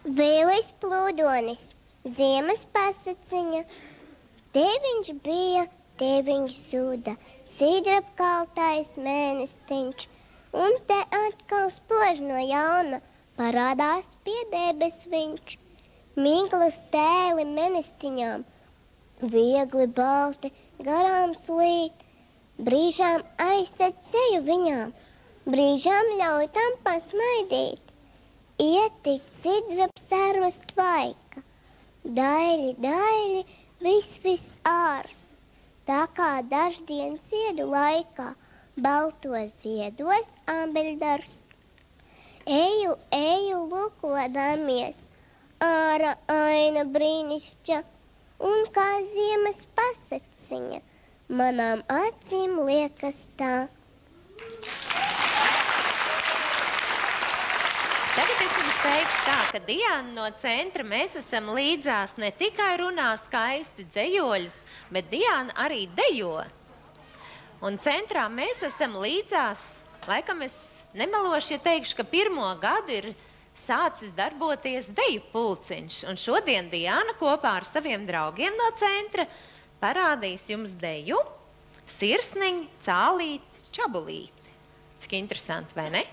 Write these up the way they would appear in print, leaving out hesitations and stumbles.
Vīlis plūdonis, ziemas pasaciņa. Te viņš bija, te viņš zuda, sidrabkaltais mēnestiņš. Un te atkal spož no jauna, parādās pie debes viņš. Miglas tēli menestiņām, viegli balti, garām slīt. Brīžām aizsec seju viņām, brīžām ļauj tam pasmaidīt. Ietic sidrabs sarmas tvaika, daļi, daļi, vis ārs. Tā kā daždienas ziedu laikā, balto ziedos ambeļdars. Eju, eju, lukodamies, ārā aina brīnišķa, un kā ziemas pasaciņa, manām acīm liekas tā. Tagad es jums teikšu tā, ka Diana no centra mēs esam līdzās ne tikai runā skaisti dzejoļus, bet Diana arī dejo. Un centrā mēs esam līdzās, laikam es nemelošu, ja teikšu, ka 1. gadu ir sācis darboties deju pulciņš. Un šodien Diana kopā ar saviem draugiem no centra parādīs jums deju Sirsniņa, cālīti, čabulīti. Cik interesanti, vai ne?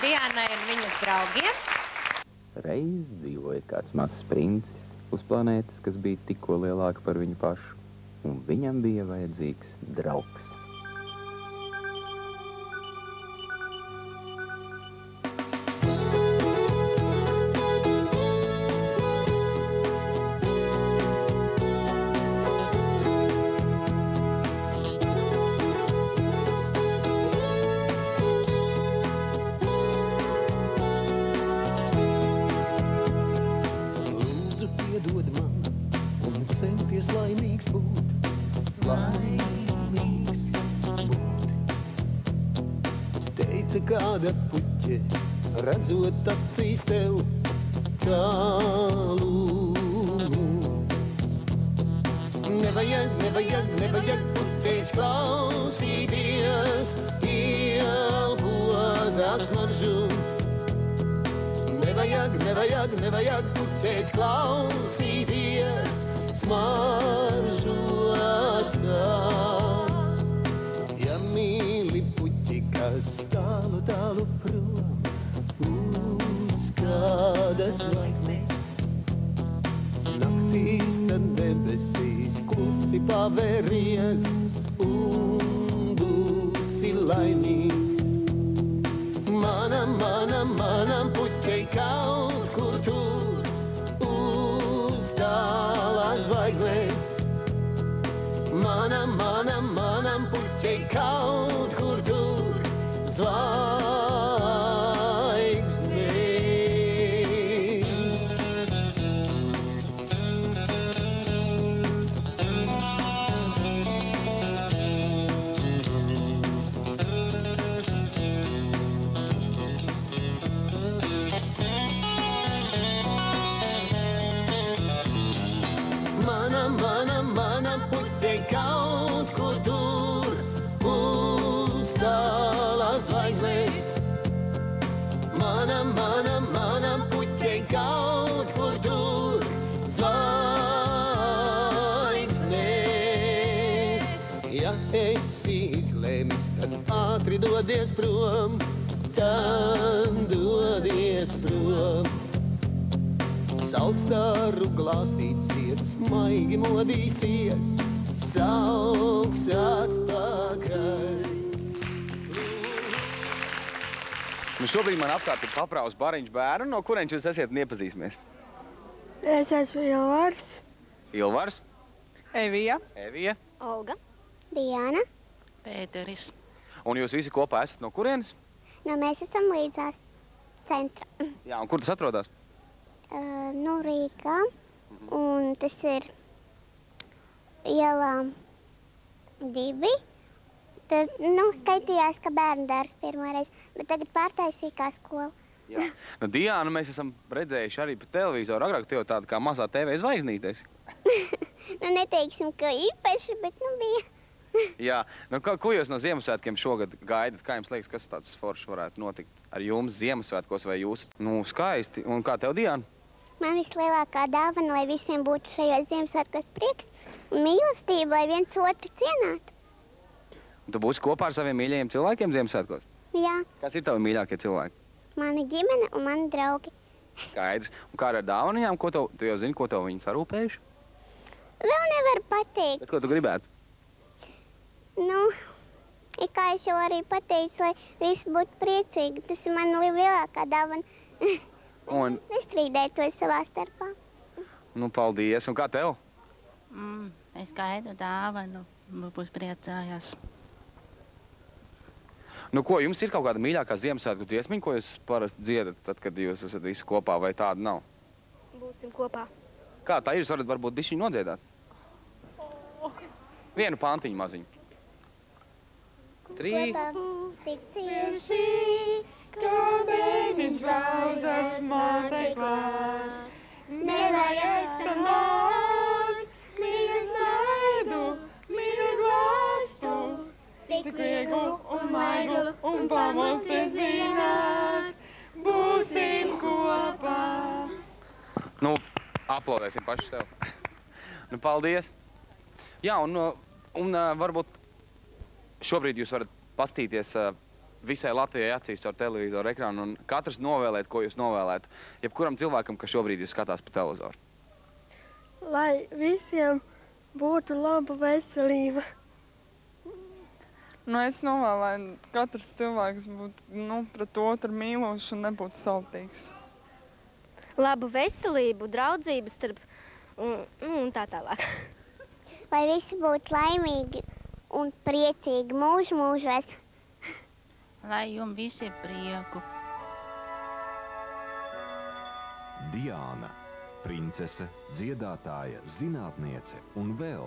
Dianai un viņas draugiem. Reiz dzīvoja kāds mazs princis uz planētas, kas bija tikko lielāka par viņu pašu, un viņam bija vajadzīgs draugs. Kāda puķe, redzot acīs tev tālu. Nevajag puķēs klausīties, ielpotās maržu. Nevajag puķēs klausīties, smaržotās. Ja mīli puķi, kas tālu prom uz kādas zvaigznes, naktīs tad debesīs klusi pavēries un būsi laimīgs. Manam puķei kaut kur tur uz tālās zvaigznes. Manam puķei kaut kur tur zvaigznes. Manam puķei kaut kur tur uz tālās zvaigznes. Manam puķei kaut kur tur zvaigznes. dodies prom, tad dodies prom. Salstāru glāstīt sirds, maigi modīsies, sauks atpakaļ. Nu šobrīd man apkārt ir papraus bariņš bērnu, no kurienes jūs esiet un iepazīsimies? Es esmu Ilvars. Ilvars? Evija. Evija? Olga. Diana. Pēteris. Un jūs visi kopā esat no kurienes? Nu, mēs esam līdzās centra. Jā, un kur tas atrodas? Nu, Rīgā. Un tas ir ielā 2. Tas, nu, skaitījās, ka bērnu dārs pirmoreiz, bet tagad pārtaisīja kā skola. Jā. Nu, Diānu mēs esam redzējuši arī pa televizoru. Agrāk tev tāda kā mazā TV zvaigznītes. Nu, neteiksim, ka īpaši, bet, nu, bija. Jā. Nu, ko jūs no Ziemassvētkiem šogad gaidat? Kā jums liekas, kas tāds foršs varētu notikt ar jums Ziemassvētkos vai jūs? Nu, skaisti. Un kā tev, Diāna? Man vislielākā dāvana, lai visiem būtu šajos Ziemassvētkos prieks un mīlestība, lai viens otru cienātu. Un tu būsi kopā ar saviem mīļajiem cilvēkiem Ziemassvētkos? Jā, Kas ir tavi mīļākie cilvēki? mana ģimene un mani draugi. Skaidrs. Un kā ar dāvanajām? Tu jau zini, ko tev viņi sarūpējuši? Vēl nevaru pateikt. Bet ko tu gribētu? Nu, kā es jau arī pateicu, lai visi būtu priecīgi. Tas ir mana lielākā dāvana. Un, Nestrīdētos savā starpā. nu, paldies. Un kā tev? Es gaidu dāvanu, būs priecājās. Nu, ko, jums ir kaut kāda mīļākā Ziemassvētku dziesmiņa, ko jūs parasti dziedat, tad, kad jūs esat visi kopā, vai tāda nav? Būsim kopā. Kā tā ir? Jūs varat varbūt bišķiņu nodziedāt? Vienu pantiņu maziņu. 3. Tik cieši, Kā bērniņš braužas mātei klāt, nevajag tam daudz, mīļu smaidu, mīļu glāstu, tik vieglu un maigu un pamosties zināt, būsim kopā. Nu, aplaudēsim paši sev. Nu, paldies. Jā, un varbūt šobrīd jūs varat pastīties visai Latvijai acīs caur televizoru ekrānu un katrs novēlēt, ko jūs novēlētu. Jebkuram cilvēkam, kas šobrīd jūs skatās pa televizoru. Lai visiem būtu laba veselība. Nu, es novēlēju, katrs cilvēks būtu, pret otru mīlošs un nebūtu saltīgs. Labu veselību, draudzību starp un tā tālāk. lai visi būtu laimīgi un priecīgi mūžos. Lai jums visi prieku. Diāna, princese, dziedātāja, zinātniece un vēl.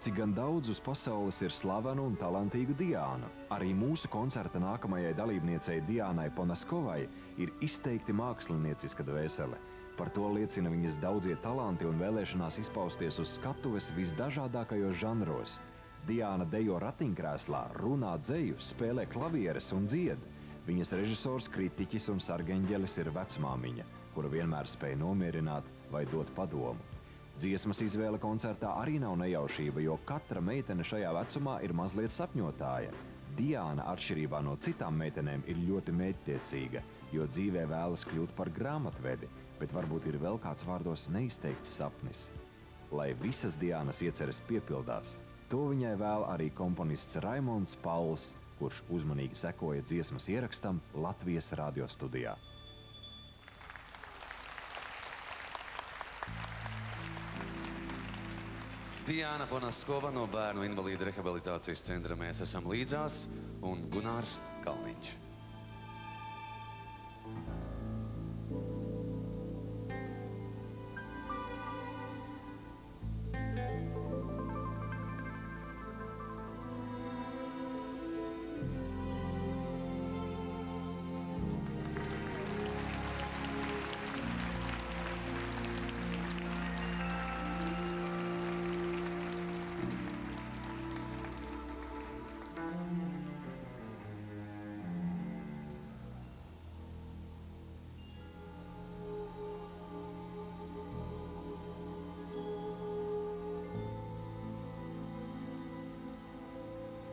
Cik gan daudz uz pasaules ir slavenu un talantīgu Diānu, arī mūsu koncerta nākamajai dalībniecei Diānai Ponaskovai ir izteikti mākslinieciska dvēsele. Par to liecina viņas daudzie talanti un vēlēšanās izpausties uz skatuves visdažādākajos žanros. Diāna dejo ratiņkrēslā, runā dzeju, spēlē klavieres un dzied. Viņas režisors, kritiķis un sargeņģelis ir vecmāmiņa, kura vienmēr spēj nomierināt vai dot padomu. Dziesmas izvēle koncertā arī nav nejaušība, jo katra meitene šajā vecumā ir mazliet sapņotāja. Diāna, atšķirībā no citām meitenēm, ir ļoti mērķtiecīga, jo dzīvē vēlas kļūt par grāmatvedi, bet varbūt ir vēl kāds vārdos neizteikts sapnis. Lai visas Diānas ieceres piepildās, to viņai vēl arī komponists Raimonds Pauls, kurš uzmanīgi sekoja dziesmas ierakstam Latvijas radio studijā. Diāna Ponaskova no Bērnu invalīdu rehabilitācijas centra Mēs esam līdzās un Gunārs Kalniņš.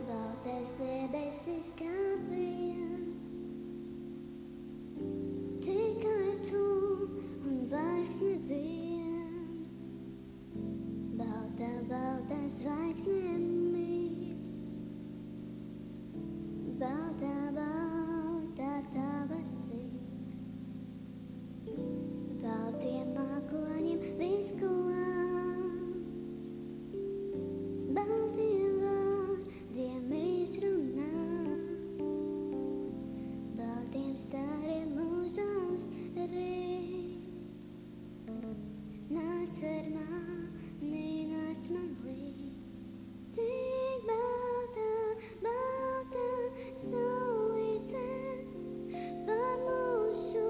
Baltas debesis kā plīns. stari mūžos rīt. Nāc ar mani, nāc man līdz. Tik balta, balta saulīte par mūsu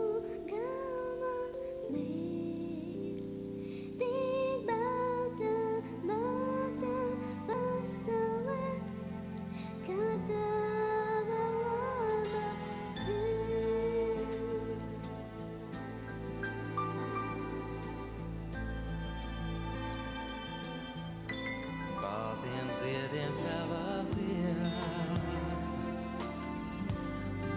galvām mirst. Tik balta, balta pasaule, kā tava laba sirds. Baltiem ziediem tavā ziedā,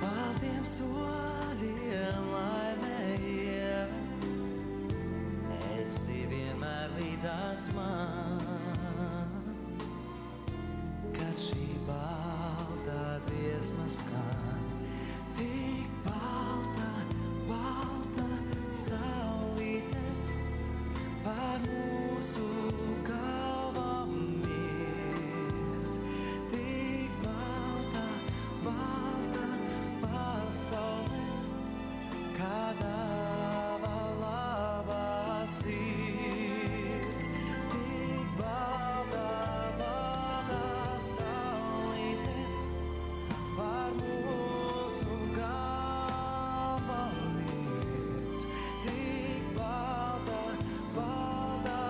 baltiem soļiem laimējie, esi vienmēr līdzās man, kad šī baltā dziesma skan. Tik balta, balta saulīte par mūsu galvām mirst. Tik balta, balta pasaule, kā tava labā sirds. Tik balta, balta saulīte par mūsu galvām mirst. Tik balta, balta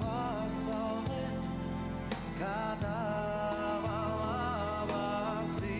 pasaule, kā tava labā sirds.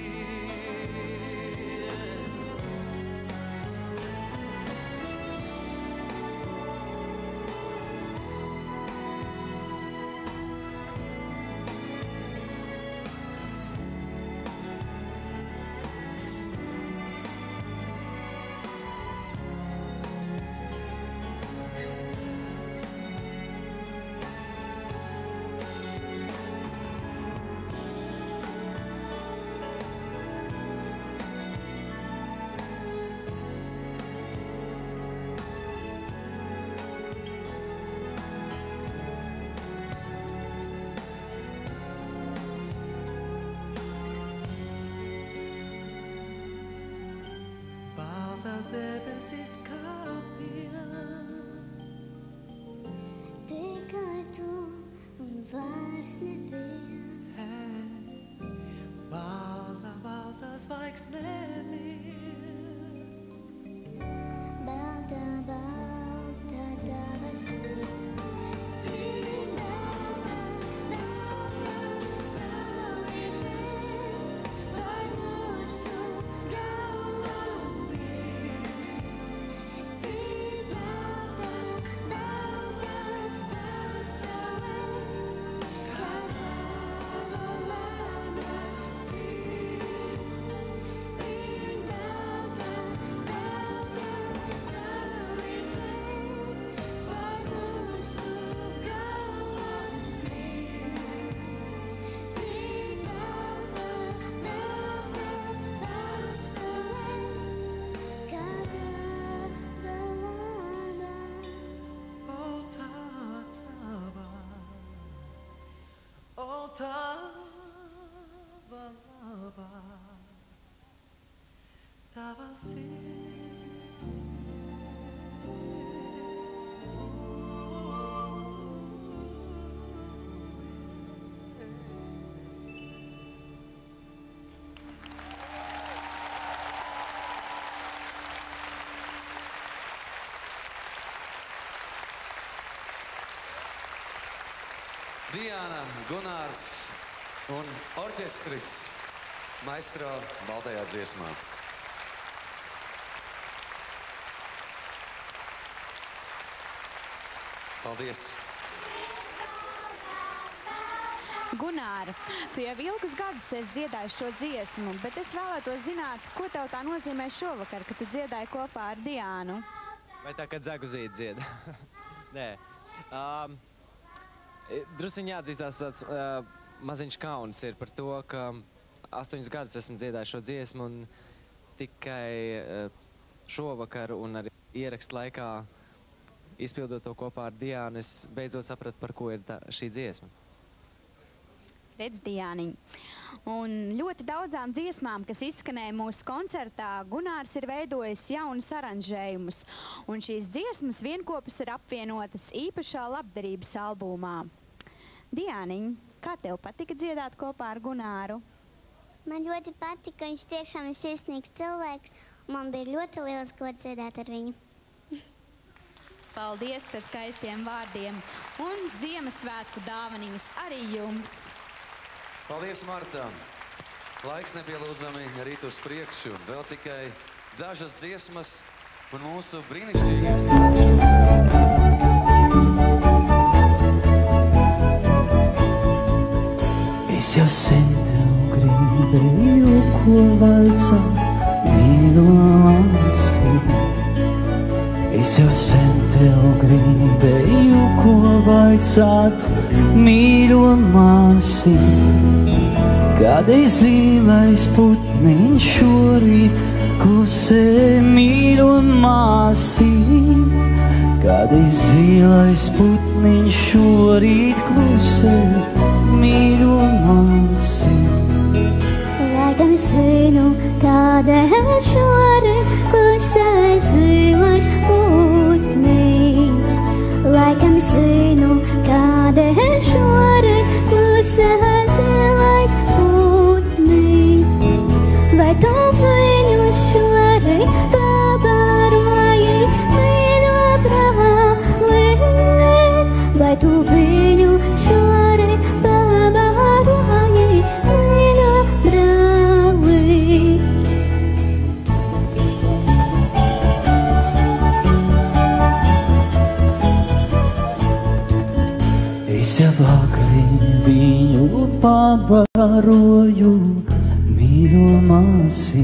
Baltas debesis kāpjas, Tikai tu un vairs neviens. balta, balta zvaigznēmies. Balta, balta tava sirds. Tik balta, balta saulīte par mūsu galvām mirst. Tik balta, balta pasaule, kā tava labā sirds. Tik balta, balta saulīte par mūsu galvām mirst. Tik balta, balta pasaule, kā tava labā. O tava, o tava labā, tava Diana, Gunārs un orķestris maestro baltajā dziesmā. Paldies! Gunāra, tu jau ilgus gadus esi dziedājis šo dziesmu, bet es vēlētos zināt, ko tev tā nozīmē šovakar, kad tu dziedāji kopā ar Diānu? Vai tā, kad Zaguzīt dzied? Nē. Drusiņ jāatzīstās tāds maziņš kauns ir par to, ka 8 gadus esmu dziedājis šo dziesmu un tikai šovakar un arī ierakstu laikā izpildot to kopā ar Diānu, es beidzot sapratu, par ko ir šī dziesma. Redz, Diāniņ. Un ļoti daudzām dziesmām, kas izskanēja mūsu koncertā, Gunārs ir veidojis jaunus aranžējumus. Un šīs dziesmas vienkopus ir apvienotas īpašā labdarības albumā. Diāniņ, kā tev patika dziedāt kopā ar Gunāru? Man ļoti patika, viņš tiešām ir sirsnīgs cilvēks, un man bija ļoti liels gods dziedāt ar viņu. Paldies par skaistiem vārdiem un Ziemassvētku dāvaniņas arī jums. Paldies, Marta. Laiks nepielūdzami rīt uz priekšu. Vēl tikai dažas dziesmas un mūsu brīnišķīgie sveči. Es jau sen tev gribēju, ko vaicāt, mīlo māsī. Es jau sen tev gribēju, ko vaicāt, mīļo māsī. Kādreiz zīlais putniņš šorīt klusē, mīļo māsī. Kādreiz zīlais putniņš šorīt klusē, mīļo māsī. Laikam zinu, kādēļ šorīt klusē zīlais putniņš. Laikam zinu, kādēļ šorīt klusē zīlais putniņš. Vai tu viņu šorīt pabaroji, mīļo brālīt? Vai tu viņu šorīt pabaroji, mīļo brālīt? Es jau vakar viņu pabaroju, mīļo māsī.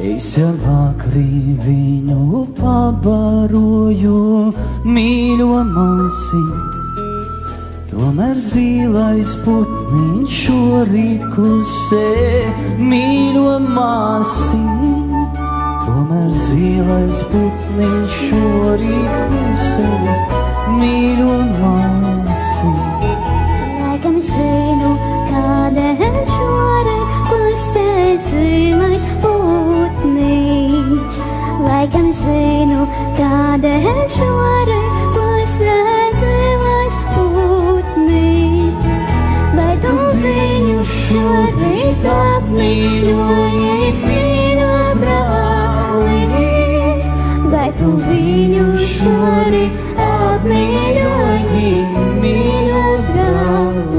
Es jau vakar viņu pabaroju, mīļo māsī. Tomēr zīlais putniņš šorīt klusē, mīļo māsī. Tomēr zīlais putniņš šorīt klusē, mīļo māsī. Laikam zinu, kādēļ šorīt klusē zīlais putniņš. Laikam zinu, kādēļ šorīt klusē zīlais putniņš. Vai tu viņu šorīt apmīļoji, mīļo brālīt? Vai tu viņu šorīt apmīļoji, mīļo brālīt?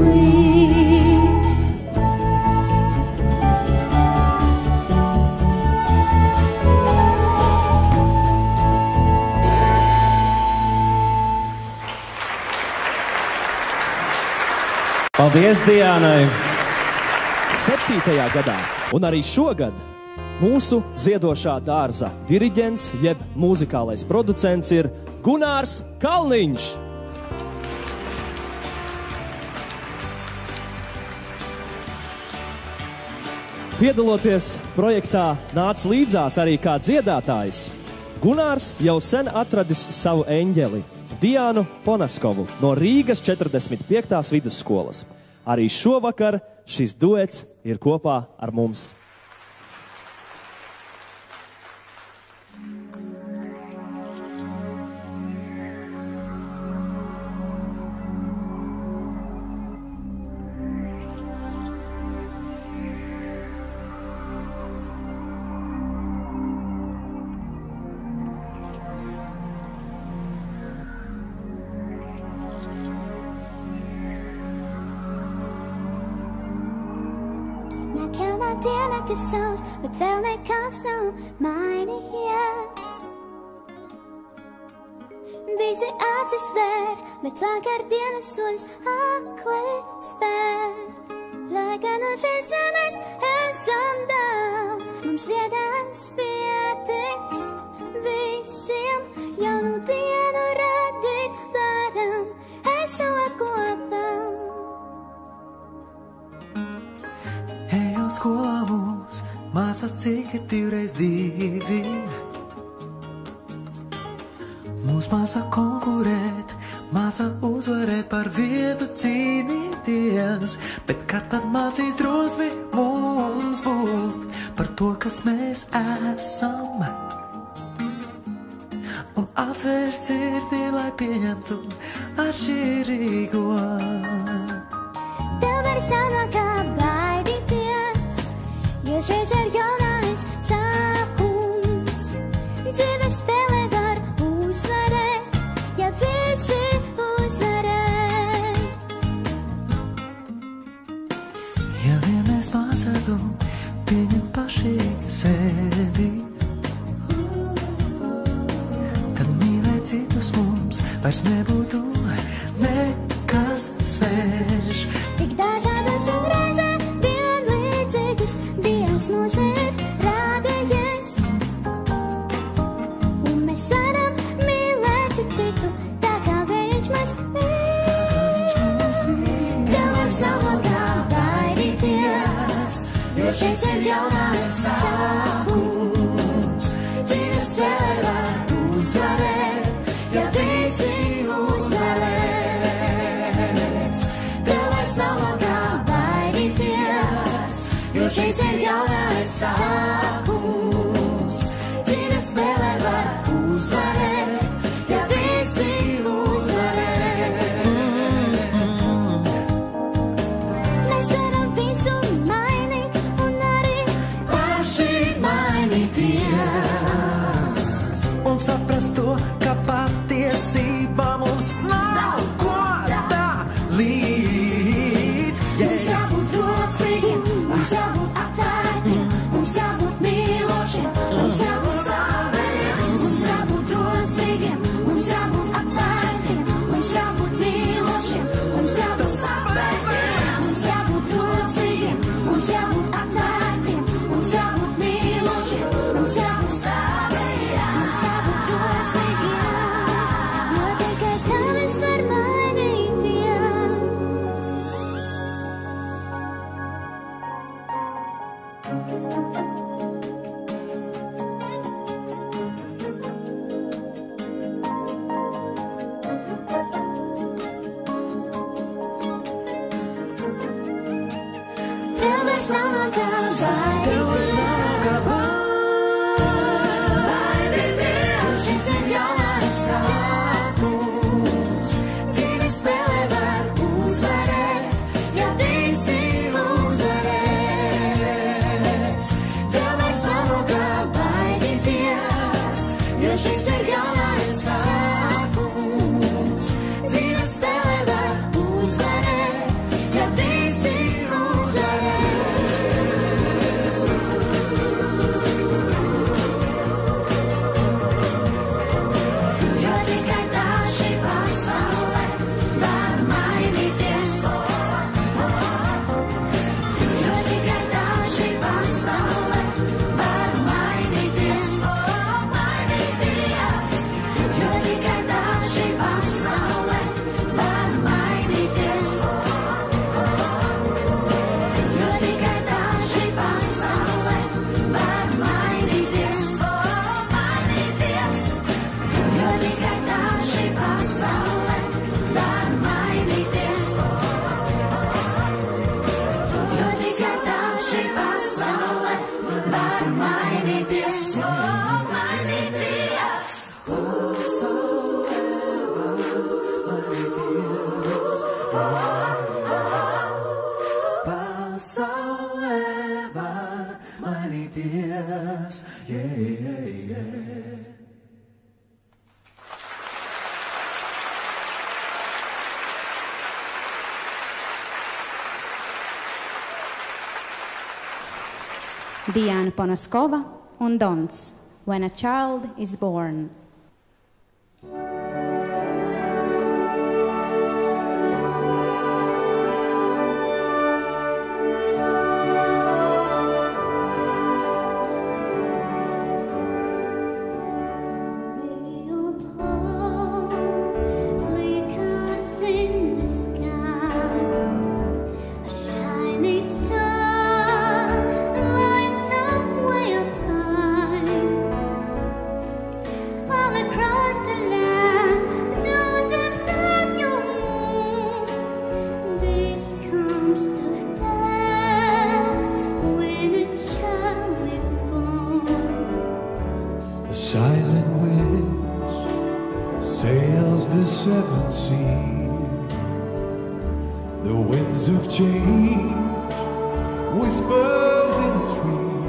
Paldies Diānai! 7. gadā un arī šogad mūsu ziedošā dārza diriģents jeb mūzikālais producents ir Gunārs Kalniņš. Piedaloties projektā nāca līdzās arī kā dziedātājs. Gunārs jau sen atradis savu eņģeli, Diānu Ponaskovu no Rīgas 45. vidusskolas. Arī šovakar šis duets ir kopā ar mums. Diena, kas sauc, bet vēl nekas nav mainījies. Visi acis vēr, bet vakar dienas soļus akli spēr. Lai gan uz šīs zemes esam daudz, mums vietas pietiks. Visiem jaunu dienu radīt varam, esot kopā. Ejot skolā mūs māca, cik ir 2x2. Mūs māca konkurēt, māca uzvarēt, par vietu cīnīt. baidīties, bet kad tad mācīs drosmi mums būt par to, kas mēs esam. Un atvērt sirdī, lai pieņemtu atšķirīgo. Tev vairs nav no kā baidīties, jo šeit ir jaunais sākums. Dzīve spēlē var uzvarēt, ja visi uzvarēs. Ja vien mēs mācētu pieņemt paši sevi, tad mīlēt citus mums vairs nebūtu nekas svešs. Tik dažādas un reizē vienlīdzīgas Dievs mūs ir radījies. Un mēs varam mīlēt citu, tā kā viņš mūs mīl. Tev vairs nav no kā baidīties, jo šis ir jaunais sākums. Dzīves spēlē var uzvarēt, ja visi uzvarēs. Tev vairs nav no kā baidīties, jo šis ir jaunais sākums. Dzīves spēlē var uzvarēt, ja visi uzvarēs. Mēs varam visu mainīt un arī paši mainīties un saprast to, ka patiesībā mums nav ko dalīt. Mums jābūt drosmīgiem, mums jābūt atvērtiem, mums jābūt mīlošiem, mums jābūt savējiem. Mums jābūt drosmīgiem, mums jābūt atvērtiem, mums jābūt mīlošiem, mums jābūt savējiem. Mums jābūt drosmīgiem, mums jābūt atvērtiem, mums jābūt mīlošiem, mums jābūt savējiem. Mums jābūt drosmīgiem, jo tikai tā mēs var mainīties. Tev vairs nav no kā baidīties, šis ir jaunais sākums. Dzīves spēlē var uzvarēt, ja visi uzvarēs. Tev vairs nav no kā baidīties, jo šis ir jaunais sākums. Dzīves spēlē var uzvarēt, ja visi jo tikai tā šī pasaulē var mainīties. Jo tikai tā šī pasaulē var mainīties. Mainīties. Jo tikai tā šī pasaulē var mainīties. Jo tikai tā šī pasaulē var mainīties. Mainīties. Jo tikai tā šī pasaulē var mainīties. Jo tikai tā šī pasaulē var mainīties. Mainīties. Pasaulē var mainīties. Yeah, yeah, yeah. Diana Ponoskova un Dons, When a Child is Born. Across the land. The silent wind sails the seven seas. The winds of change whispers in the tree,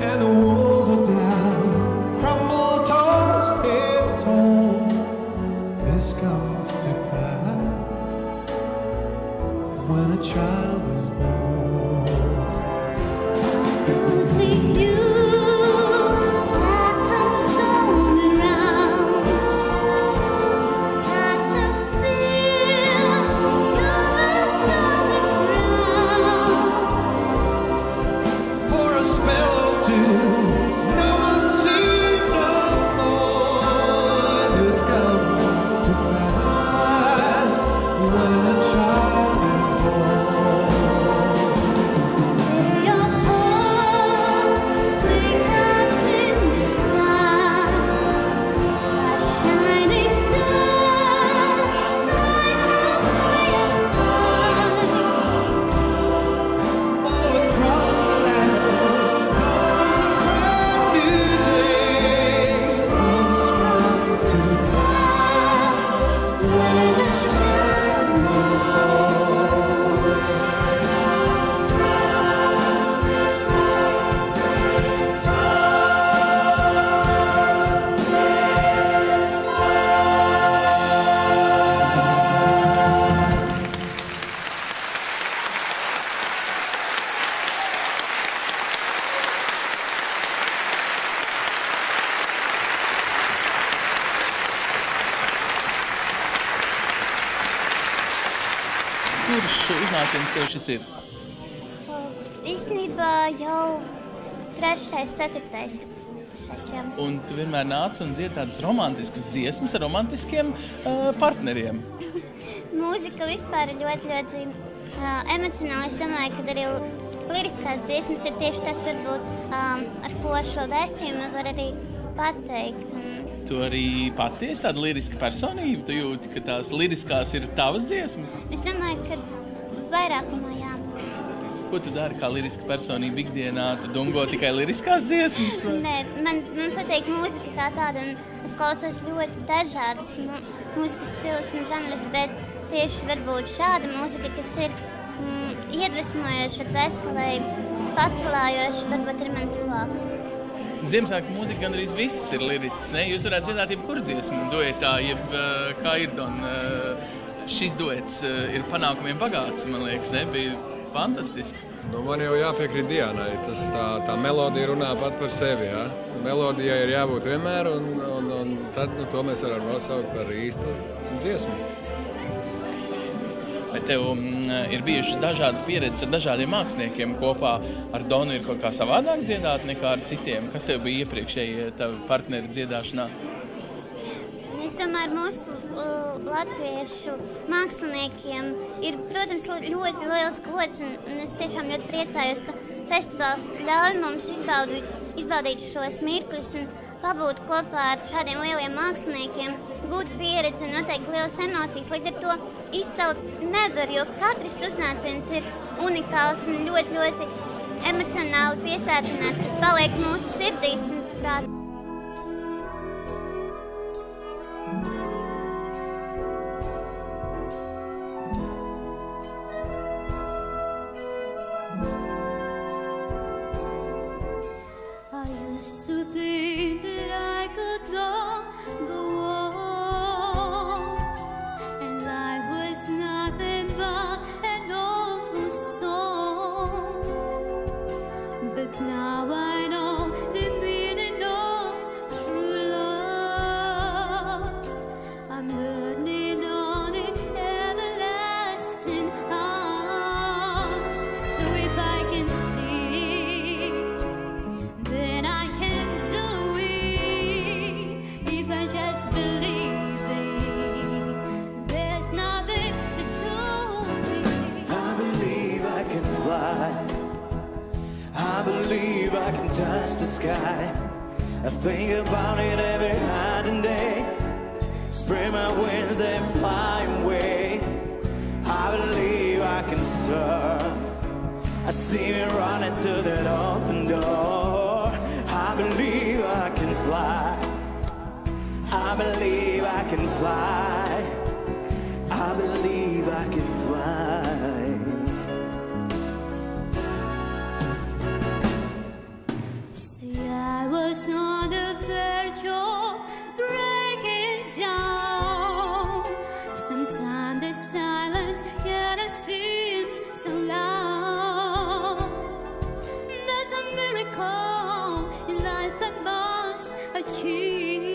and the walls are down, crumble, tossed, and torn. This comes to pass when a child is born. Losing you, sad songs on the ground. Got to feel your love on the ground. For a spell or two, no one seems to know. This comes to pass when a child is born. Your heart flickers in the sky, a shining star, bright as fireflies. All across the land, dawns a brand new day. This comes to pass when a child is born. Kurš iznāciens tev šis ir? Īstenībā jau 3., 4. Jā. Un tu vienmēr nāc un dzied tādas romantiskas dziesmas ar romantiskiem partneriem. Mūzika vispār ir ļoti, ļoti emocionāla. Es domāju, ka arī liriskās dziesmas ir tieši tas, varbūt, ar ko šo vēstījumu var arī pateikt. Tu arī pati esi tāda liriska personība? Tu jūti, ka tās liriskās ir tavas dziesmas? Es domāju, ka vairākumā jā. Ko tu dari kā liriska personība ikdienā? Tu dungo tikai liriskās dziesmas? Vai? Nē, man patīk mūzika kā tāda, un es klausos ļoti dažādas mūzikas stilus un žanrus, bet tieši varbūt šāda mūzika, kas ir iedvesmojoša, dvēselē, pacelājoša, varbūt ir man tuvāk. Ziemassvētku mūzika gandrīz viss ir lirisks, ne? Jūs varētu dziedāt jebkuru dziesmu duetā, jeb kā ir, Don. Šis duets ir panākumiem bagāts, man liekas, ne? Bija fantastisks. Nu, man jau jāpiekrīt Diānai. Tā melodija runā pat par sevi, jā. Melodijai ir jābūt vienmēr, un tad to mēs varam nosaukt par īstu dziesmu. Vai tev ir bijušas dažādas pieredzes ar dažādiem māksliniekiem kopā ar Donu ir kaut kā savādāk dziedāt nekā ar citiem? Kas tev bija iepriekšēji tavi partneri dziedāšanā? Es domāju, ar mūsu latviešu māksliniekiem ir, protams, ļoti liels gods, un es tiešām ļoti priecājos, ka festivāls ļauj mums izbaudīt šos mirkļus un pabūt kopā ar šādiem lieliem māksliniekiem, gūt pieredzi un noteikti lielas emocijas. Līdz ar to izcelt nevar, jo katrs uznāciens ir unikāls un ļoti, ļoti emocionāli piesātināts, kas paliek mūsu sirdīs. Un tā. Now I know the meaning of true love. I'm learning on the everlasting arms. So if I can see, then I can do it. If I just believe it, there's nothing to do with. I believe I can fly. I believe I can touch the sky. I think about it every night and day. Spread my wings then fly away. I believe I can soar. I see me running to that open door. home in life I must achieve.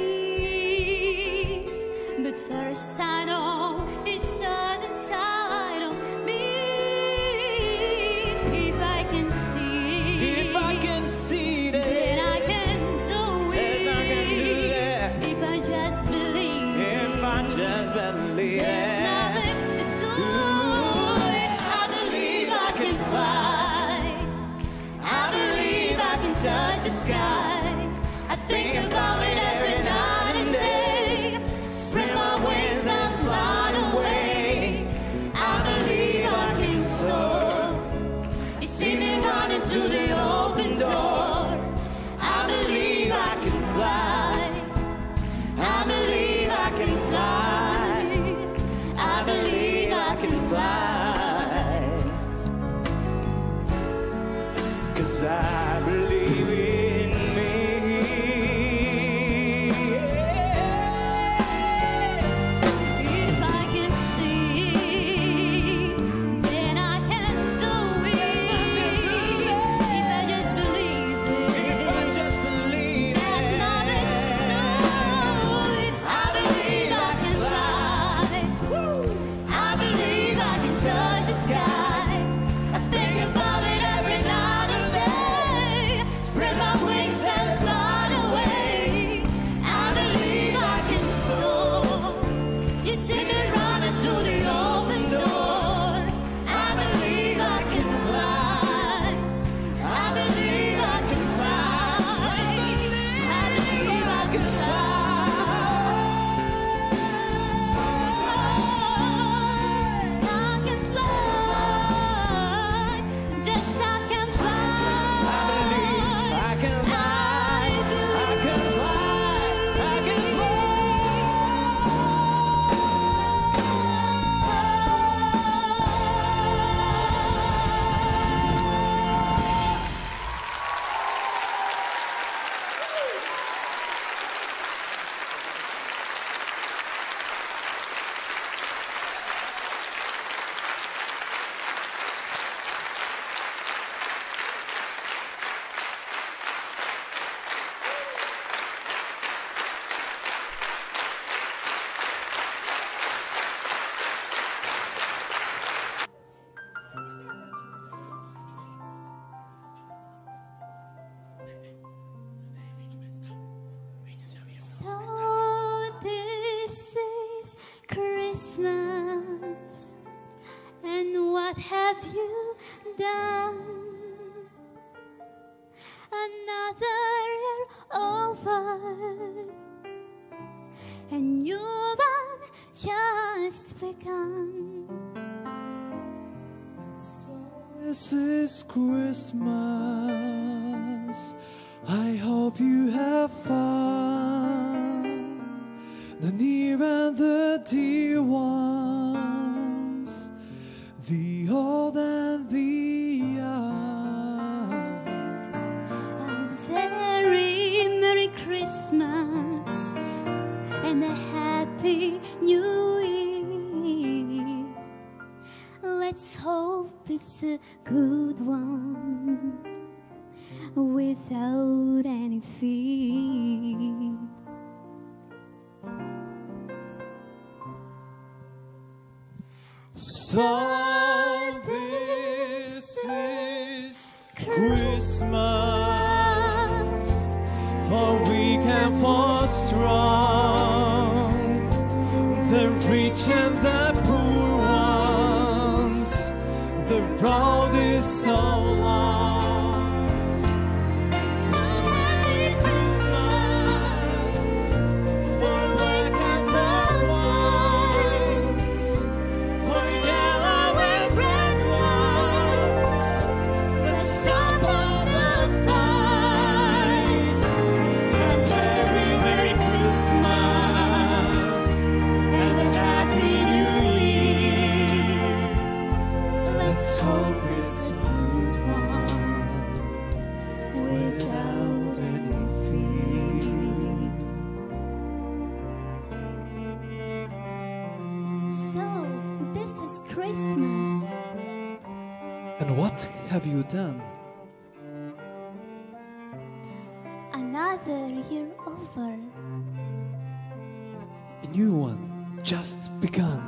But first I know it's all inside of me. If I can see it, then I can do it. Yes, I can do that. If I just believe, Just believe there's nothing to do. I believe I can fly. I believe I can touch the sky. I think about it every night and day. Spread my wings and fly away. I believe I can soar. You see me running through the open door. I believe I can fly. I believe I can fly. I believe I can fly. 'Cause I believe in me. If I can see, then I can do it. If I just believe it, there's nothing to it. I believe I can fly. I believe I can touch the sky. I think about it every night and day. Spread my wings and fly away. I believe I can soar. You see me running through the open door. I believe I can fly. I believe I can fly. I believe I can I can fly. Just I can fly. I believe I can fly. I can fly. I can So this is Christmas, and what have you done? Another year over, a new one just begun. This is Christmas. I hope you have fun. The near and the dear ones, the old and the young. A very Merry Christmas and a Happy New Year. Let's hope it's a good one without any fear. So this is Christmas, for weak and for strong, the rich and the poor ones, the road is so long. So Merry Christmas, for black and for white, for yellow and red ones, let's stop all the fight. A very Merry Christmas and a Happy New Year. Let's hope it's a good one without any fear. So this is Christmas. And what have you done? another year over. A new one just begun.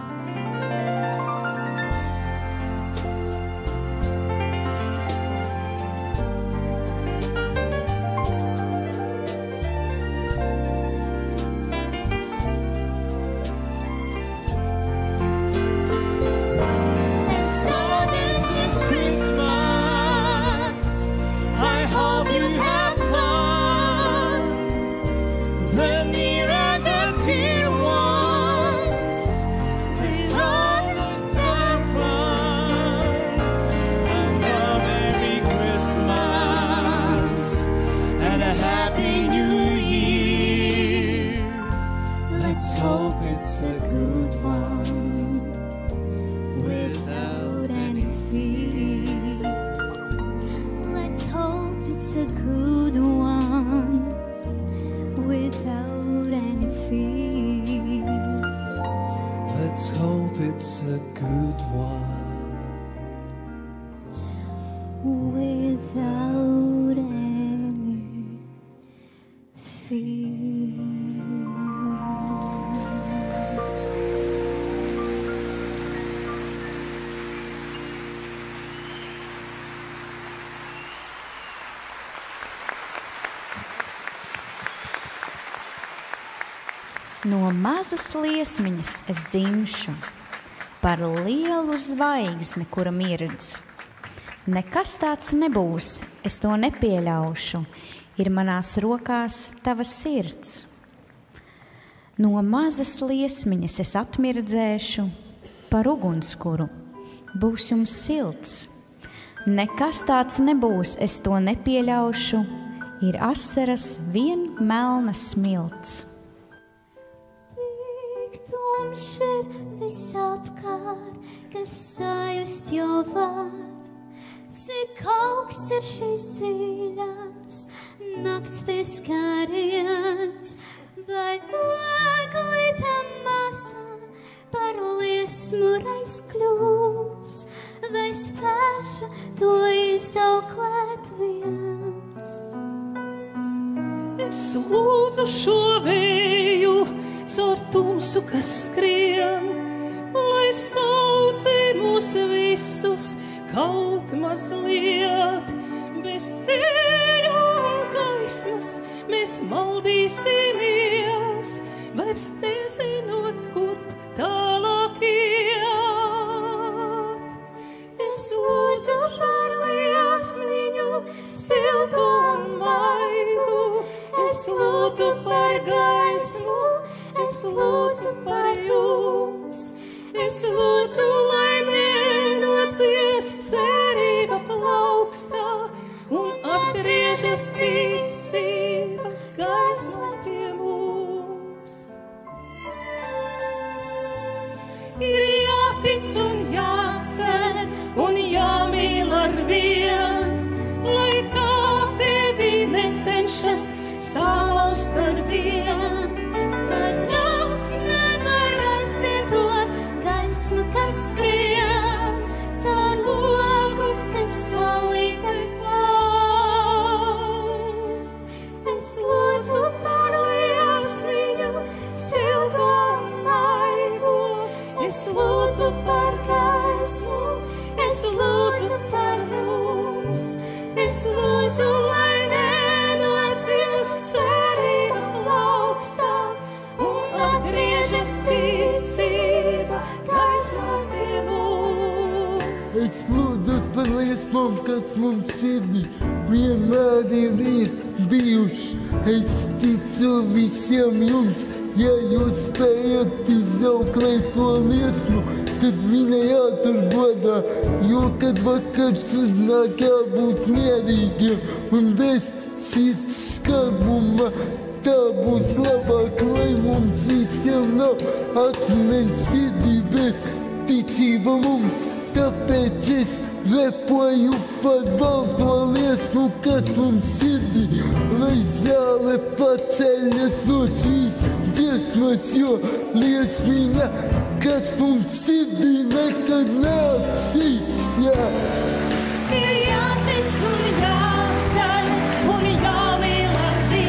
No mazas liesmiņas es dzimšu, par lielu zvaigzni, kura mirdz. Nekas tāds nebūs, es to nepieļaušu, ir manās rokās tava sirds. No mazas liesmiņas es atmirdzēšu, par ugunskuru, būs jums silts. Nekas tāds nebūs, es to nepieļaušu, ir asaras vien melnas smilts. Tumš ir visapkārt, kas sajust jau var, cik augsts ir šīs dziļās nakts pieskāriens, vai eglīte masa par liesmu reiz kļūs, vai spēša to izauklēt viens. Es lūdzu šo vēju caur tumsu, kas skrien, lai saucē mūs visus kaut mazliet. Bez ceļu un gaismas mēs maldīsimies, vairs nezinot, kurp tālāk iet. Es lūdzu par liesmiņu, siltu un maigu, es lūdzu par gaismu, es lūdzu par jums, es lūdzu, lai nenodziest cerība plaukstā un atgriežas ticība gaisma pie mums. Ir jātic un jācer un jāmīl ar vien, lai kā tevi necenšas salauzt ar vien. Tad nakt nevar aizvietot gaismu, kas skrien caur logu, kad saulīte kaust. Es lūdzu par liesmiņu, siltu un maigu, es lūdzu par gaismu, es lūdzu par jums, es lūdzu, lai nenodziest cerība plaukstā un atgriežas ticība gaisma pie mums. Es lūdzu par liesmām, kas mums sirdī vienmēr ir bijuši. Es ticu visiem jums, ja jūs spējat izauklēt to liesmu, tad viņa jātur godā, jo kad vakars uznāk, jābūt mierīgiem un bez sirds skarbuma. Tā būs labāk, lai mums visiem nav akmens sirdī, bet ticība mums. Tāpēc es lepoju par balto liesmu, kas mums sirdī, lai zāle paceļas no šīs dziesmas, jo liesmiņa, kas mums sirdī, nekad neapsīks, jā. Ir jātic un jācer un jāmīl ar Dievu.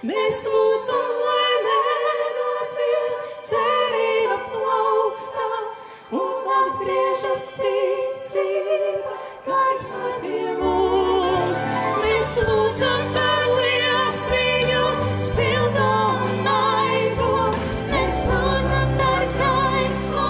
Mēs lūdzam, lai nenācies cerība plaukstā un atgriežas ticība gaisma pie mums. Mēs lūdzam par liesmīgu, silto un maigo. Mēs lūdzam par gaismu,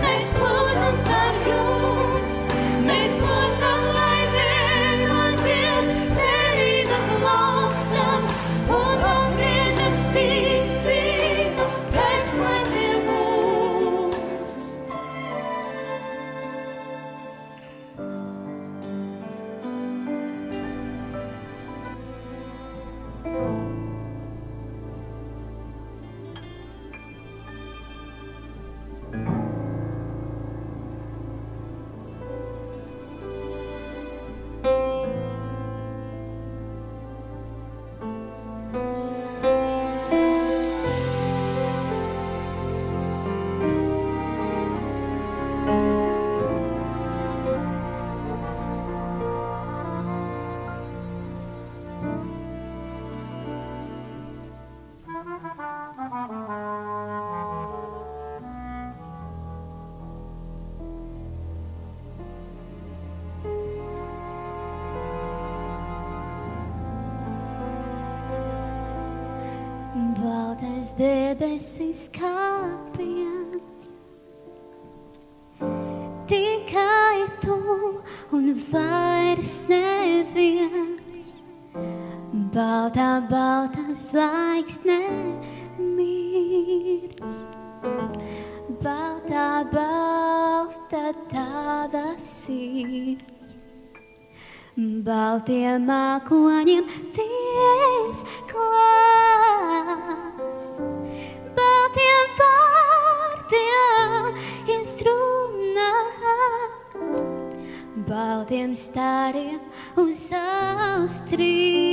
mēs lūdzam par jums. Mēs lūdzam, lai nenācies cerība plaukstās un atgriežas ticība gaisma pie mums. Baltais debesis kāpjams, tikai tu un vairs neviens. Baltā, baltā zvaigzne mirs, baltā, balta tava sirds. Baltiem mākoņiem vies klās, baltiem vārdiem izrunāts, baltiem stariem uz austrīs.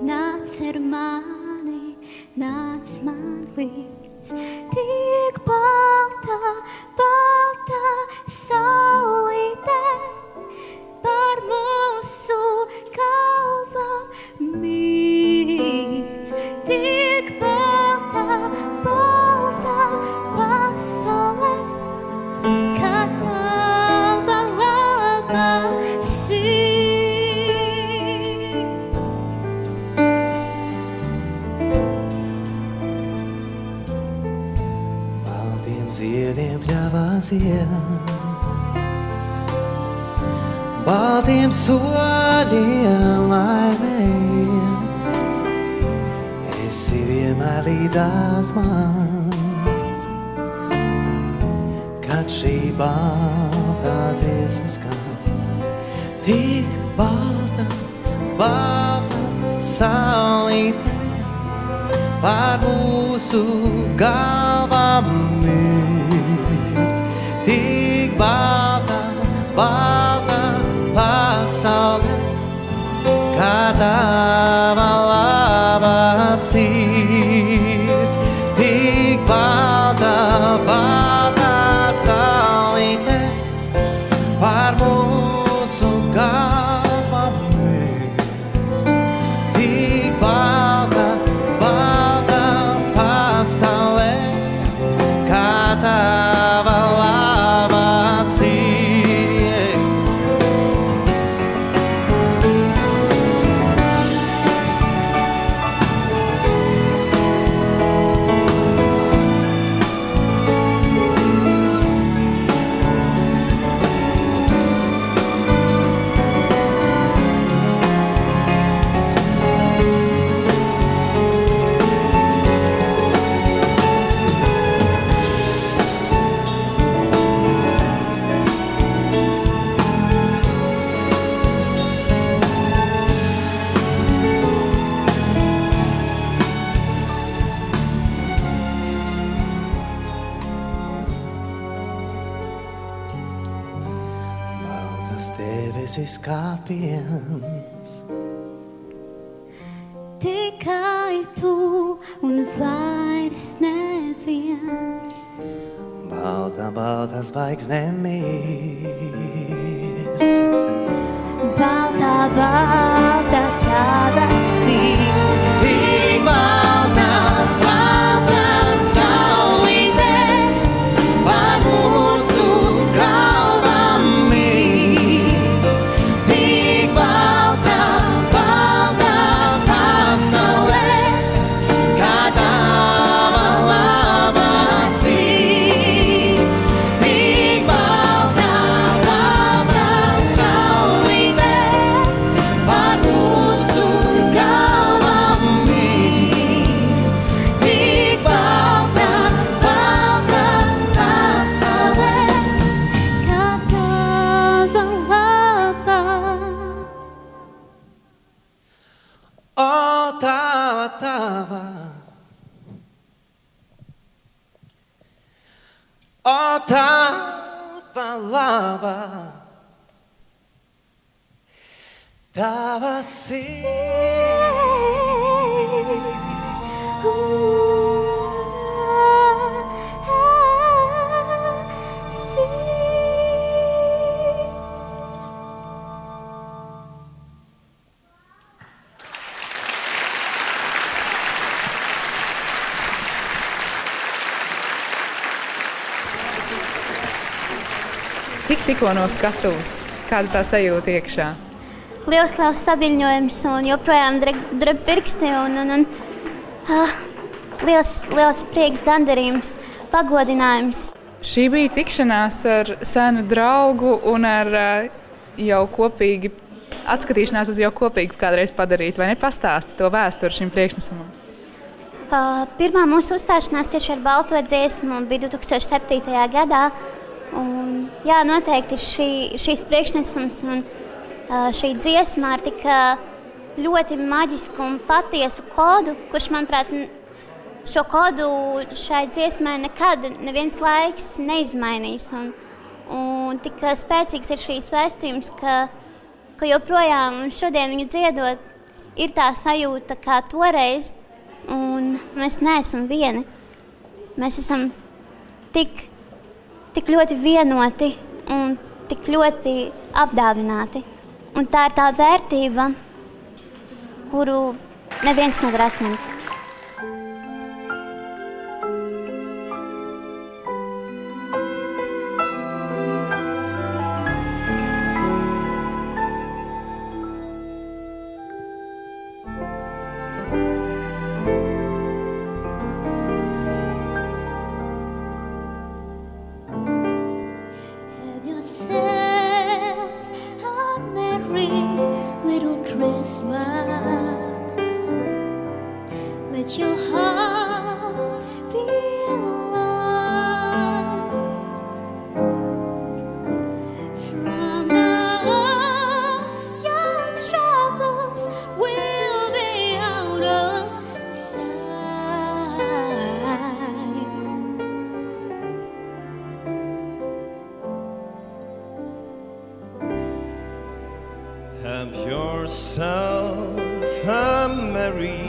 Nāc ar mani, nāc man līdz, tik baltā, baltā saulītē. Par mūsu galvām mīts, tik baltā, baltā pasaulē, kā tava labā sirds. Baltiem ziediem pļāvās iet, baltiem soļiem laimējiem, esi vienmēr līdzās man. Kad šī baltā dziesma skan, tik balta, balta saulīte pār mūsu galvām mirds. Tik balta, balta pasaulē, kā tava labā sirds. Tik balta, balta saulīte pār mūsu galvām mirds. Tik balta, balta pasaulē, kā tava labā sirds. Debesis kāpiens, tikai tu un vairs neviens. balta, balta zvaigzne mirds. Balta, balta tava sirds. tava, tava. O tava lava. Tava Tikko no skatuves. Kāda tā sajūta iekšā? Liels saviņojums un joprojām dreb pirksti un liels prieks, gandarījums, pagodinājums. Šī bija tikšanās ar senu draugu un ar jau kopīgi, atskatīšanās uz jau kopīgi kādreiz padarīt, vai ne? Pastāsti to vēsturi šim priekšnesumam. Pirmā mūsu uzstāšanās tieši ar balto dziesmu bija 2007. gadā. Un, jā, noteikti šīs priekšnesums un šī dziesma ar tik ļoti maģisku un patiesu kodu, kurš, manuprāt, šo kodu šai dziesmai nekad neviens laiks neizmainīs. Un tik spēcīgs ir šīs vēstījums, ka joprojām un šodien viņu dziedot ir tā sajūta kā toreiz, un mēs neesam vieni. Mēs esam tik ļoti vienoti un tik ļoti apdāvināti. Un tā ir tā vērtība, kuru neviens nevar atņemt. Let your heart be light. From now on, your troubles will be out of sight. Have yourself a merry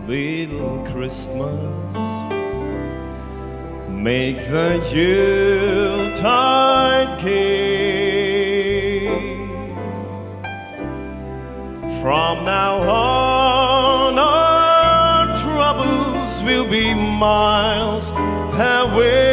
little Christmas. Make the Yuletide gay. From now on, our troubles will be miles away.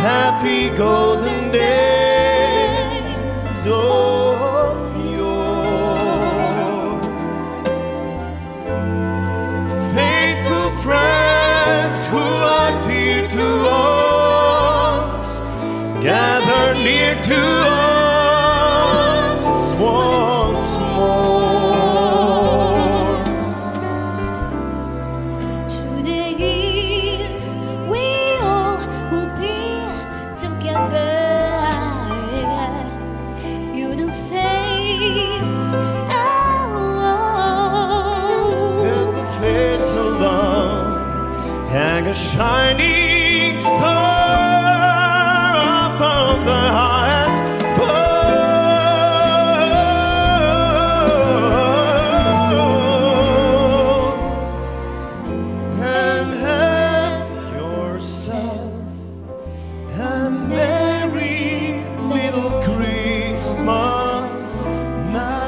Happy golden days of yore. Faithful friends who are dear to us, gather near to us once more. Hang a shining star above the highest pole, and have yourself a merry little Christmas now.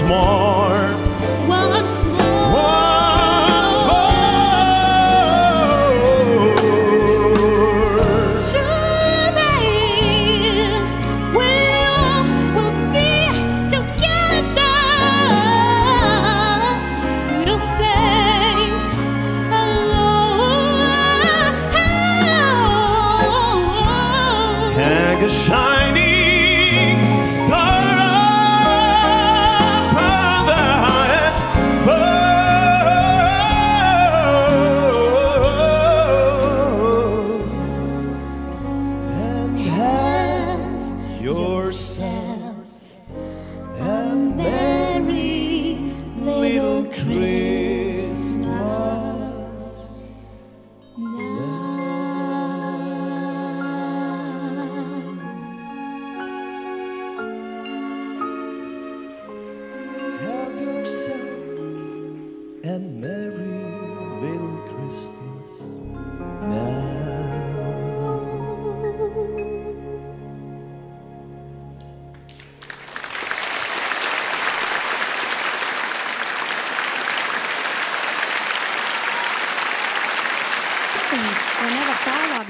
More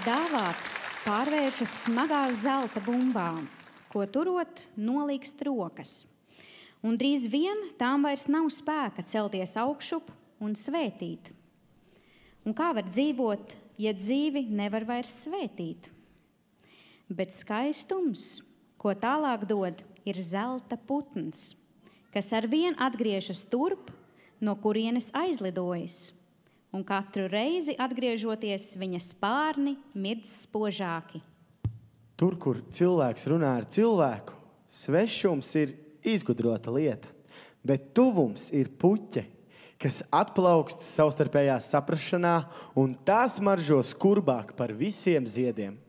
dāvāt, pārvēršas smagās zelta bumbām, ko turot nolīkst rokas. Un drīz vien tām vairs nav spēka celties augšup un svētīt. Un kā var dzīvot, ja dzīvi nevar vairs svētīt? Bet skaistums, ko tālāk dod, ir zelta putns, kas arvien atgriežas turp, no kurienes aizlidojis, un katru reizi atgriežoties viņa spārni mirdz spožāki. Tur, kur cilvēks runā ar cilvēku, svešums ir izgudrota lieta, bet tuvums ir puķe, kas atplaukst savstarpējā saprašanā, un tās maržo skurbāk par visiem ziediem.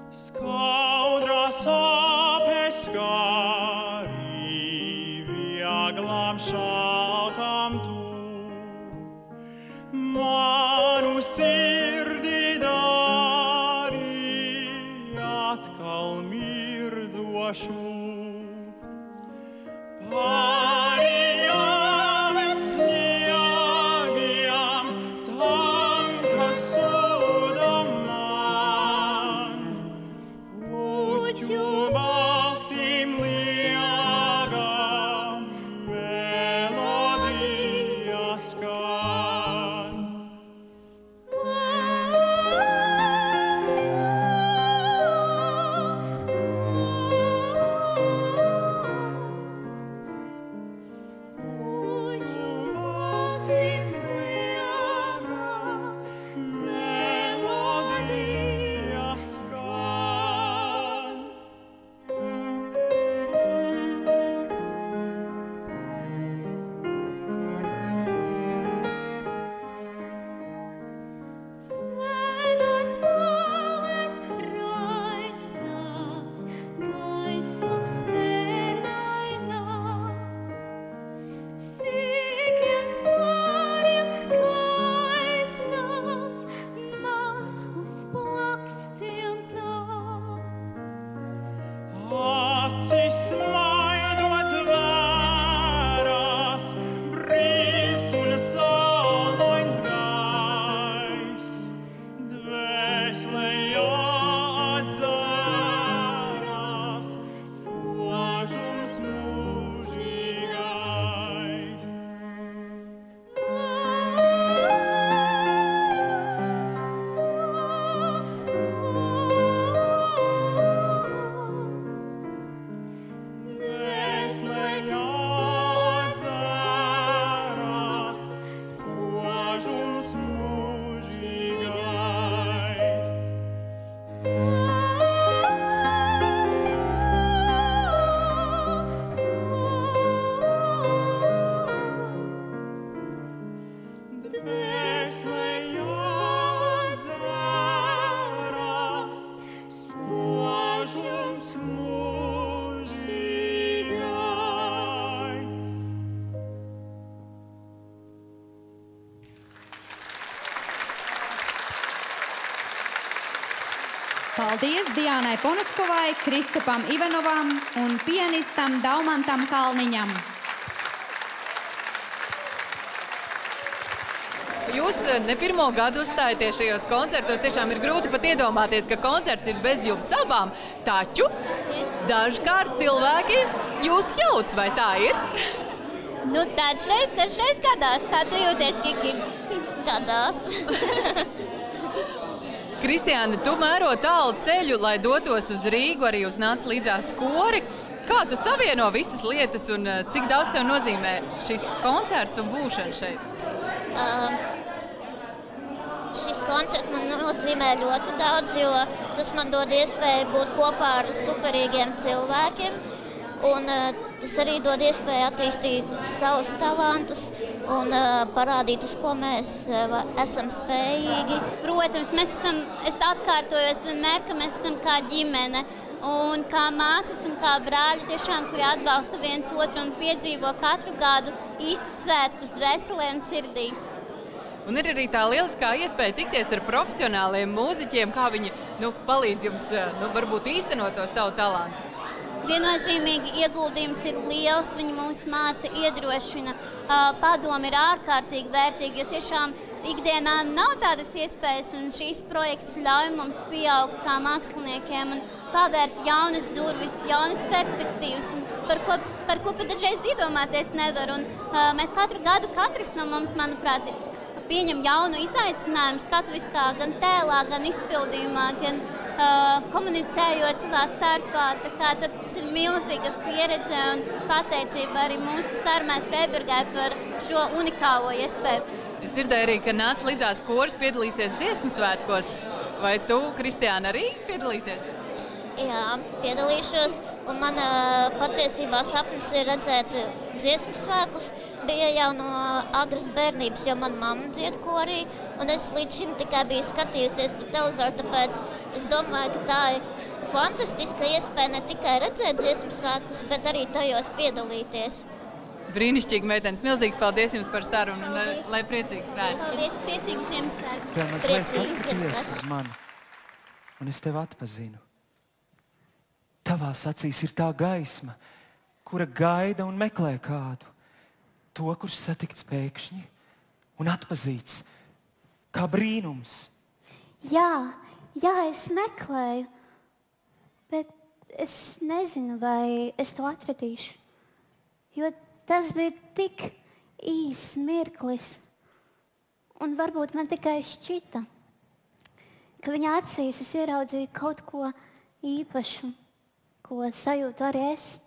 Skaudrās sāpes skāri, vieglām šalkām tu, manu sirdi dari atkal mirdzošu. Pārījām es sniegiem, tam, kas soda man, puķu balsim liegam, melodija skan. Paldies Diānai Ponaskovai, Kristupam Ivanovam un pianistam Daumantam Kalniņam. Jūs ne pirmo gadu uzstājaties šajos koncertos. Tiešām ir grūti pat iedomāties, ka koncerts ir bez jums abām. Taču dažkārt cilvēki jūs jauc, vai tā ir? Nu, dažreiz gadās. Kā tu jūties, Kiki? Gadās. Kristiāna, tu mēro tālu ceļu, lai dotos uz Rīgu, arī jūs nāc līdzās kori. Kā tu savieno visas lietas un cik daudz tev nozīmē šis koncerts un būšana šeit? Šis koncerts man nozīmē ļoti daudz, jo tas man dod iespēju būt kopā ar superīgiem cilvēkiem. Un tas arī dod iespēju attīstīt savus talantus un parādīt, uz ko mēs esam spējīgi. Protams, es atkārtojos vienmēr, ka mēs esam kā ģimene un kā māsas un kā brāļi, tiešām, kuri atbalsta viens otru un piedzīvo katru gadu īstus svētkus dvēselē un sirdī. Un ir arī tā lieliskā iespēja tikties ar profesionāliem mūziķiem, kā viņi palīdz jums varbūt īstenot to savu talantu. viennozīmīgi ieguldījums ir liels, viņi mums māca, iedrošina, padomi ir ārkārtīgi vērtīgi, jo tiešām ikdienā nav tādas iespējas, un šīs projekts ļauj mums pieaugt kā māksliniekiem un pavērt jaunas durvis, jaunas perspektīvas, par ko pat dažreiz iedomāties nevar. Un, mēs katru gadu katrs no mums, manuprāt, pieņem jaunu izaicinājumu skatuviskā, gan tēlā, gan izpildījumā, gan komunicējot savā starpā. Tā kā tas ir milzīga pieredze un pateicība arī mūsu Sarmai Freibergai par šo unikālo iespēju. Es dzirdēju arī, ka nāc līdzās koris piedalīsies dziesmu svētkos. Vai tu, Kristiāna, arī piedalīsies? Jā, piedalīšos, un man patiesībā sapnis ir redzēt dziesmu svētkus. Bija jau no agras bērnības, jo mana mamma dzied korī, un es līdz šim tikai biju skatījusies pa televizoru, tāpēc es domāju, ka tā ir fantastiska iespēja ne tikai redzēt dziesmu svētkus, bet arī tajos piedalīties. Brīnišķīgi, meitenes. Milzīgs paldies jums par sarunu, un lai priecīgs svētkus. Paldies, priecīgs Ziemassvētkus. Tev mazliet paskaties uz mani, un es tevi atpazinu. Tavās acīs ir tā gaisma, kura gaida un meklē kādu. To, kurš satikts pēkšņi un atpazīts kā brīnums. Jā, es meklēju, bet es nezinu, vai es to atradīšu. Jo tas bija tik īss mirklis, un varbūt man tikai šķita, ka viņa acīs es ieraudzīju kaut ko īpašu, ko sajūtu arī es,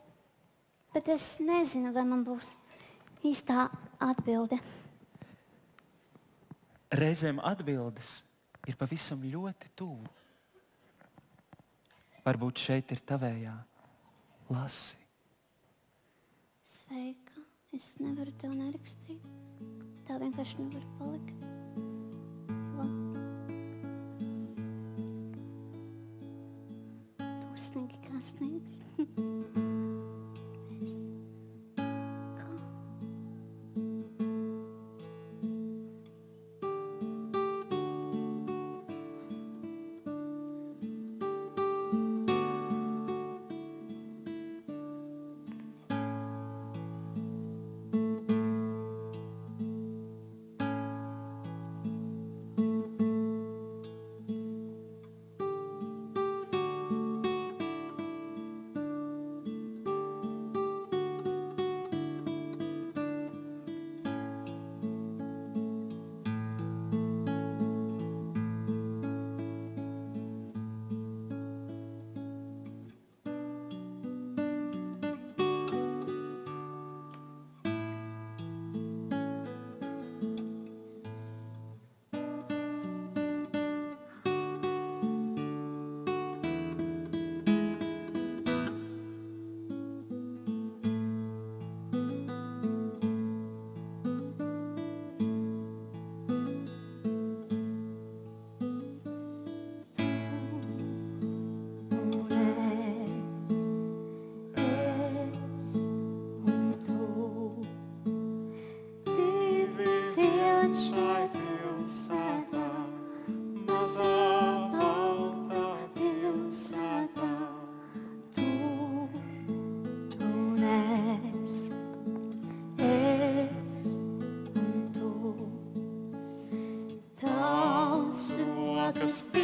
bet es nezinu, vai man būs īstā atbilde. Reizēm atbildes ir pavisam ļoti tuvu. Varbūt šeit ir tavējā. Lasi. Sveika, es nevaru tev nerakstīt. Tā vienkārši nevar palikt. Tūsnīgi kā sniegs.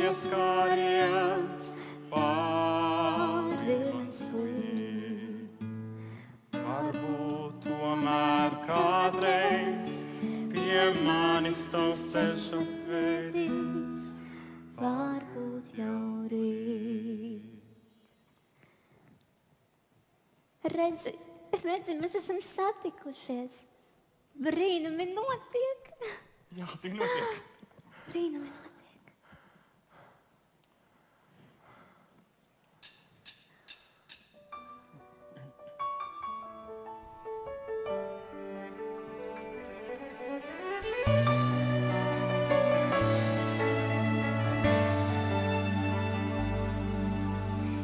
pieskāriens pārdienas līd. Varbūt tomēr kādreiz pie manis tavs ceļš atvedīs, varbūt jau rīt. Redzi, mēs esam satikušies. Brīnumi notiek. Jā, tik notiek. Brīnumi notiek.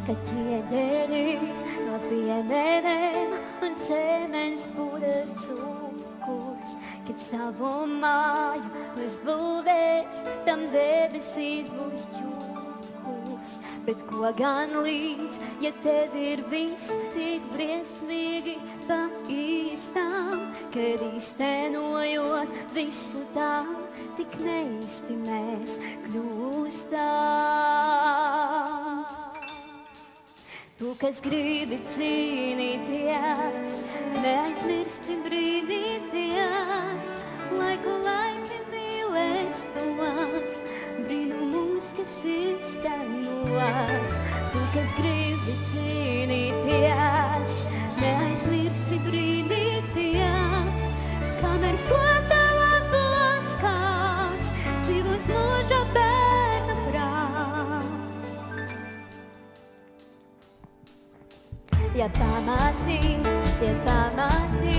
Kad ķiederi no pienēnēm un sēmens pudar cukurs, kad savu māju uzbūvēs, tam debesīs būs čukurs. Bet ko gan līdz, ja tev ir viss tik briesmīgi pa īstām, kad īstenojot visu tā, tik neīsti mēs kļūstām. Tu, kas gribi cīnīties, neaizmirsti brīdīties, laiku laiki mīlēs tos, brīnumus, kas iztenos. Tu, kas gribi cīnīties, neaizmirsti brīdīties, kamēr slēptā labos kāds dzīvos mūža bērna prāt. Ja pamatī, tie pamatī,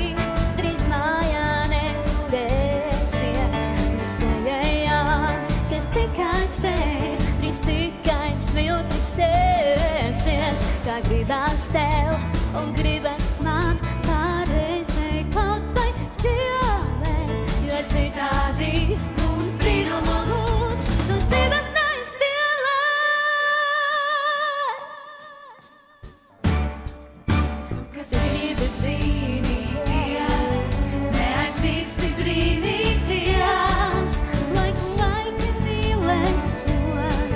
drīz mājā neturēsies. Visējām, kas tikai sēj, drīz tikai smilti sēsies. Kā gribās tev un gribas man pārreizē kaut vai šķielē, jo citādi mums brīnumus no dzīves neizstielē. Kas gribi cīnīties, neaizmirsti brīnīties, laiku laiki mīlēs tos,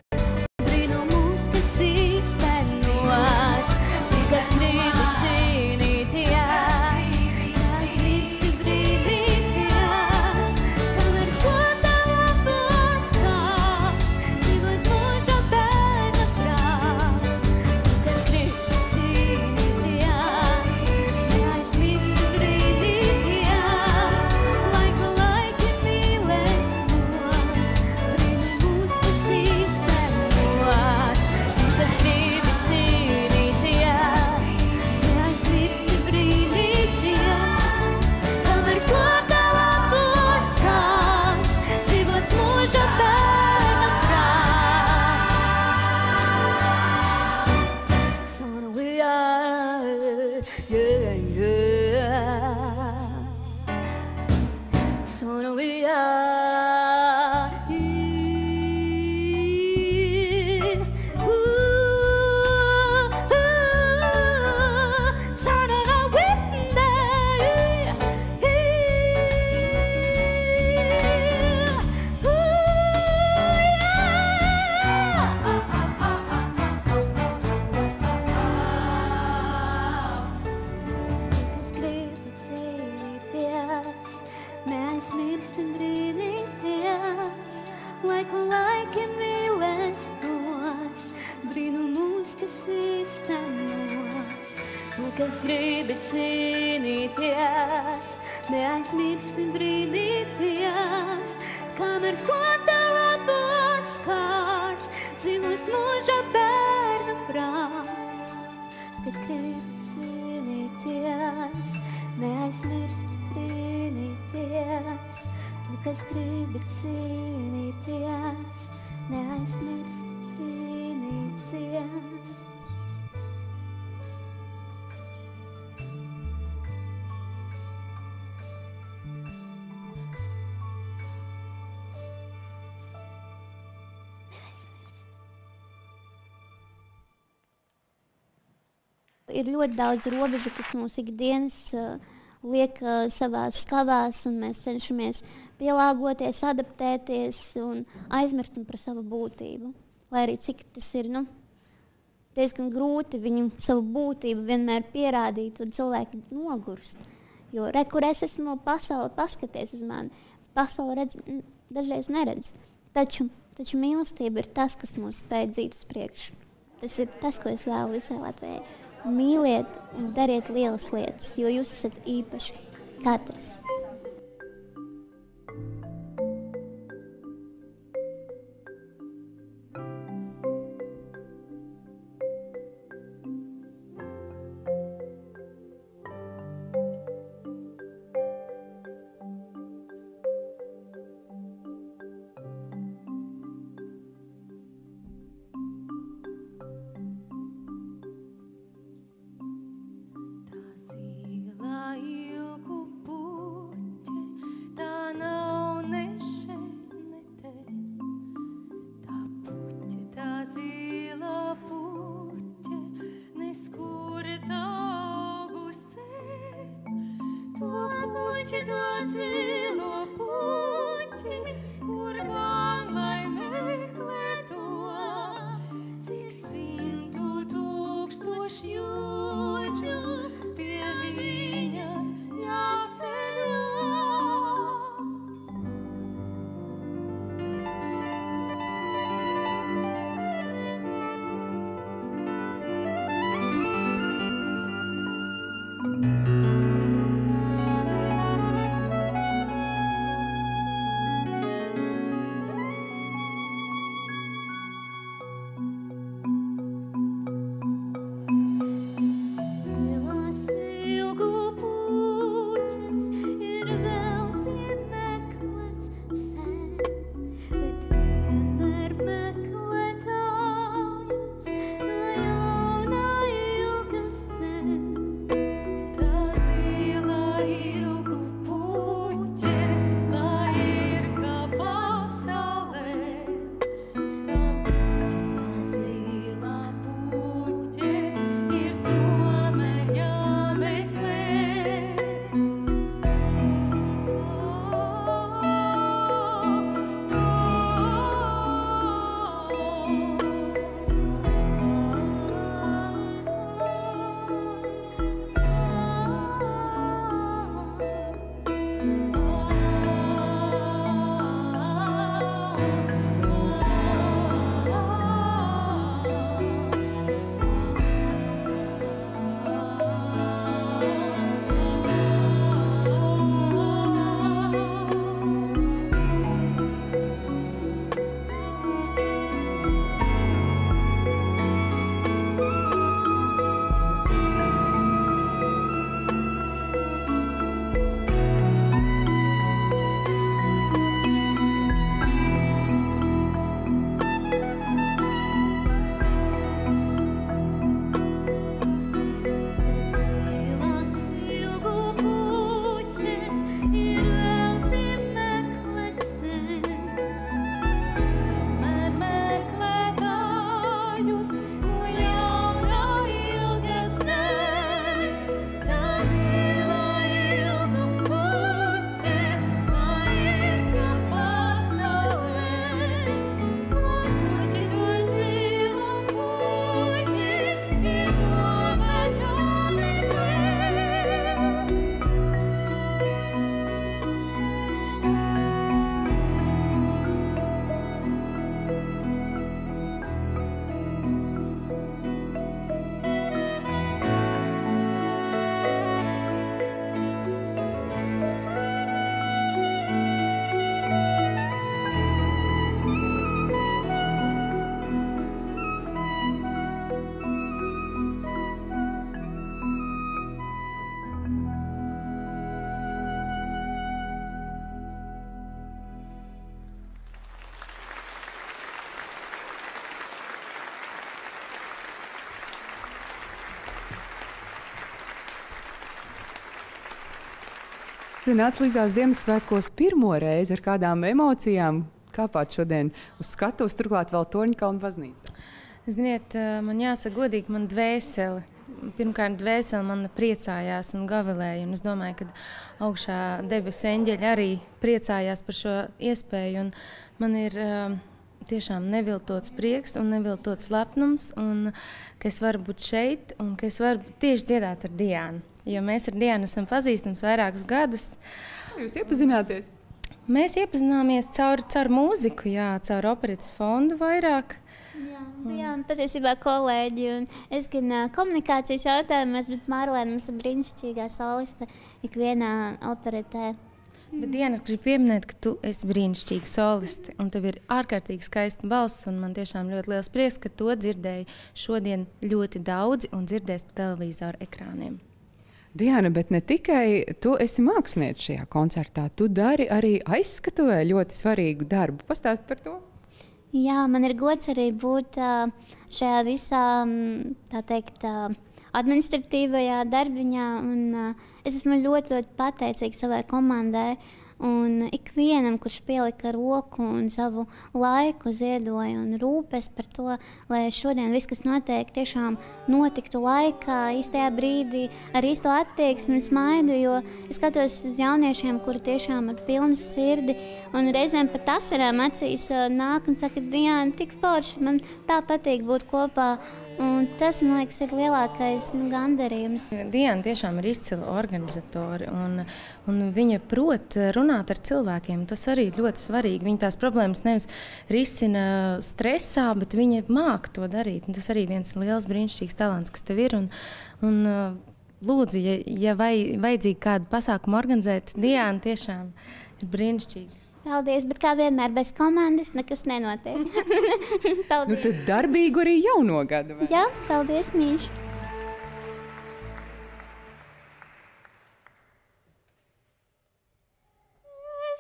brīnumus, kas īstenos. Kas gribi cīnīties, neaizmirsti brīnīties, kamēr slēptā labos kāds dzīvos mūža bērna prāts. Kas gribi cīnīties, neaizmirsti brīnīties, laiku laiki mīlēs tos, brīnumus, kas īstenos. Kas gribi cīnīties, neaizmirsti brīnīties, kamēr slēptā labos kāds dzīvos mūža bērna prāts. So we are, yeah, yeah. So we are in. Son of a Kas gribi cīnīties, neaizmirsti brīnīties, laiku laiki mīlēs tos, brīnumus, kas īstenos. Tu, kas gribi cīnīties, neaizmirsti brīnīties, kamēr slēptā labos kāds dzīvos mūža bērna prāts. Kas gribi cīnīties, neaizmirsti brīnīties. Tu, kas gribi cīnīties, neaizmirsti brīnīties. Ir ļoti daudz robežu, kas mūs ikdienas liek savās skavās, un mēs cenšamies pielāgoties, adaptēties un aizmirstam par savu būtību. Lai arī cik tas ir diezgan grūti viņu savu būtību vienmēr pierādīt, un cilvēki nogurst. Jo kur es esmu pasauli, paskaties uz mani, pasauli dažreiz neredz. Taču mīlestība ir tas, kas mūs spēj dzīt uz priekšu. Tas ir tas, ko es vēlu visai Latvijai. Mīliet un dariet lielas lietas, jo jūs esat īpaši katrs. Ilgu puķi to zilo puķi, kur gan lai meklē to, cik 100,000 jūdžu pie viņas jāceļo. Tu nāc līdzās Ziemassvētkos pirmo reizi ar kādām emocijām kāpāt šodien uz skatuves, turklāt vēl Torņkalna baznīca. Ziniet, man jāsaka godīgi, man dvēsele. Pirmkārt, dvēsele man priecājās un gavilēja, un es domāju, ka augšā debesu eņģeļi arī priecājās par šo iespēju, un man ir tiešām neviltots prieks un neviltots lepnums, un ka es varu būt šeit, un ka es varu tieši dziedāt ar Diānu. Jo mēs ar Diānu esam pazīstams vairākus gadus. Jūs iepazināties? Mēs iepazināmies caur mūziku, jā, caur operetes fondu vairāk. Jā, patiesībā kolēģi, un es gan komunikācijas jautājumos, bet Marlēna mums ir brīnišķīgā soliste ikvienā operetē. Bet Diana, es gribu pieminēt, ka tu esi brīnišķīga soliste, un tev ir ārkārtīgi skaista balss, un man tiešām ļoti liels prieks, ka to dzirdēju šodien ļoti daudzi un dzirdēs pa televizoru ekrāniem. Diana, bet ne tikai tu esi māksliniece šajā koncertā, tu dari arī aizskatuvē ļoti svarīgu darbu. Pastāst par to? Jā, man ir gods arī būt šajā visā, tā teikt, administratīvajā darbiņā, un es esmu ļoti, ļoti pateicīga savai komandai, Un ikvienam, kurš pielika roku un savu laiku ziedoja un rūpes par to, lai šodien viss, kas notiek, tiešām notiktu laikā, īstajā brīdī, ar īsto attieksmi un smaidu, jo es skatos uz jauniešiem, kuri tiešām ar pilnu sirdi un reizēm pat asarām acīs nāk un saka, Diana, tik forši, man tā patīk būt kopā. Un tas, man liekas, ir lielākais gandarījums. Diana tiešām ir izcila organizatori, un viņa prot runāt ar cilvēkiem. Tas arī ir ļoti svarīgi. Viņa tās problēmas nevis risina stresā, bet viņa māk to darīt. Un tas arī viens liels brīnišķīgs talants, kas tev ir. Un lūdzu, ja vajadzīgi kādu pasākumu organizēt, Diana tiešām ir brīnišķīga. Paldies, bet kā vienmēr bez komandas nekas nenotiek. Nu tad darbīgu arī jauno gadu, vai? Jā, paldies, mīļš.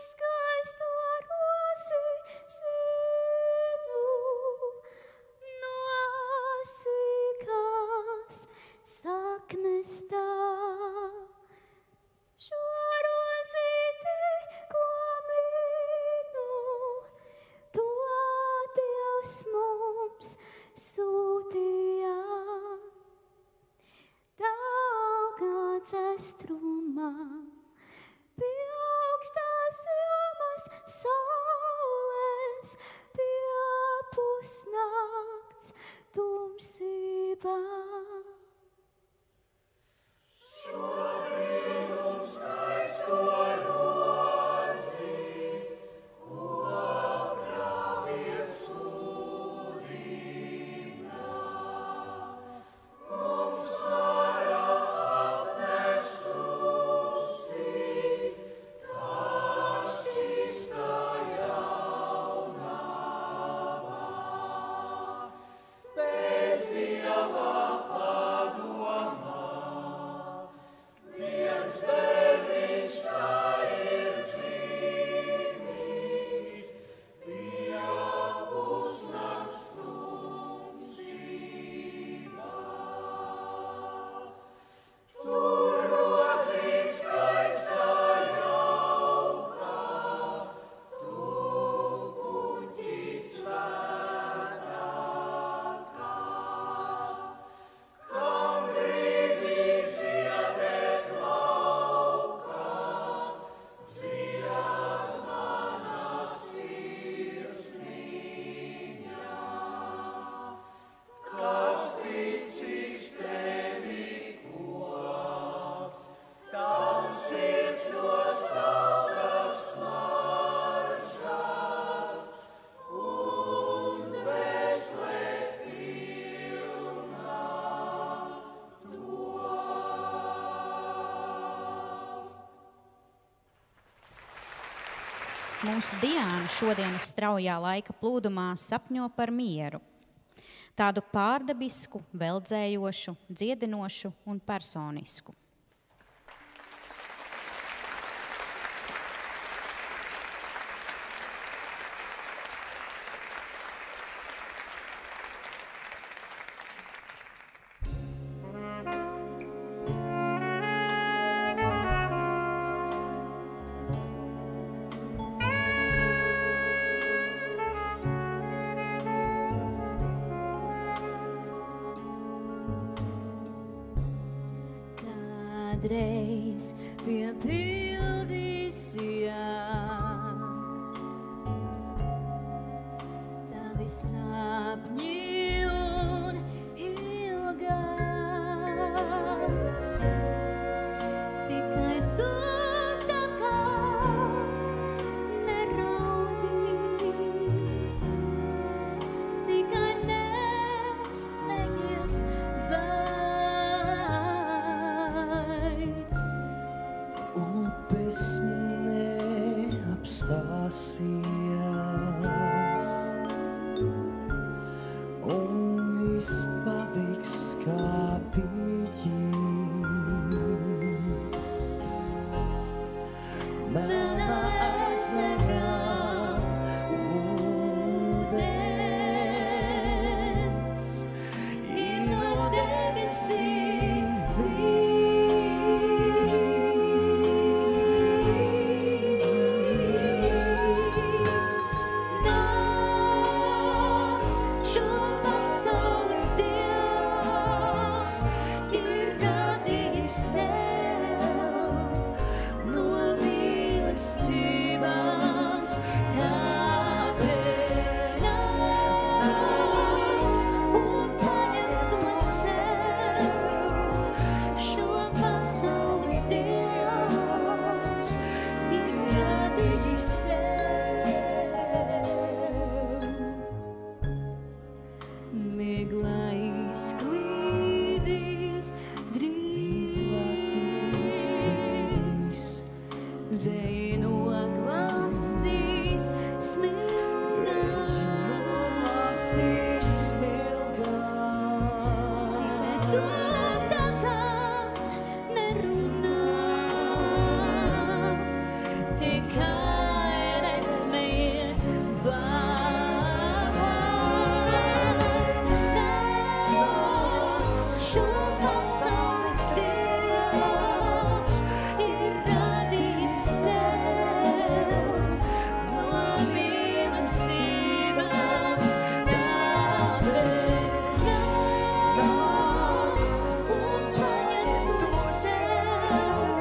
Skaisto rozi zinu, nosīkās saknes tā. Šo rozīti, ko mīnu, to Dievs mums sūtīja. Daugavas estrumā, pie augstās ziemas saules, pie pusnakts tumsībā. Šodien mums skaisto rozi, ko pravietis sludina. Mums vara atnesusi, tā šķīstā jaunava. Bez Dieva padomā, viens bērniņš tā ir dzīvis, pie pusnakts tumsībā. Tur rozīt skaistā jaukā, tu puķis svētākā, kam gribi ziedēt laukā, zied manā sirsniņā. Kas ticīgs tevi kop, tam sirds nostāvas smaržas un dvēselē pilnā Mūsu Diana šodienas straujā laika plūdumā sapņo par mieru. Tādu pārdabisku, veldzējošu, dziedinošu un personisku. Kādreiz piepildīsies tavi sapņi un ilgas. Tikai tu tagad neraudi, tikai nesmejies Upes neapstāsies, un viss paliks kā bijis. Melnā ezerā ūdens ir no debesīm līdz. Mīlestības smilgām. Tu tā kā nerunā, tikai nesmējies vārds. Nāc šo pasauli Dievs ir radījis tev no mīlestības, tāpēc nāc un paņem to sev.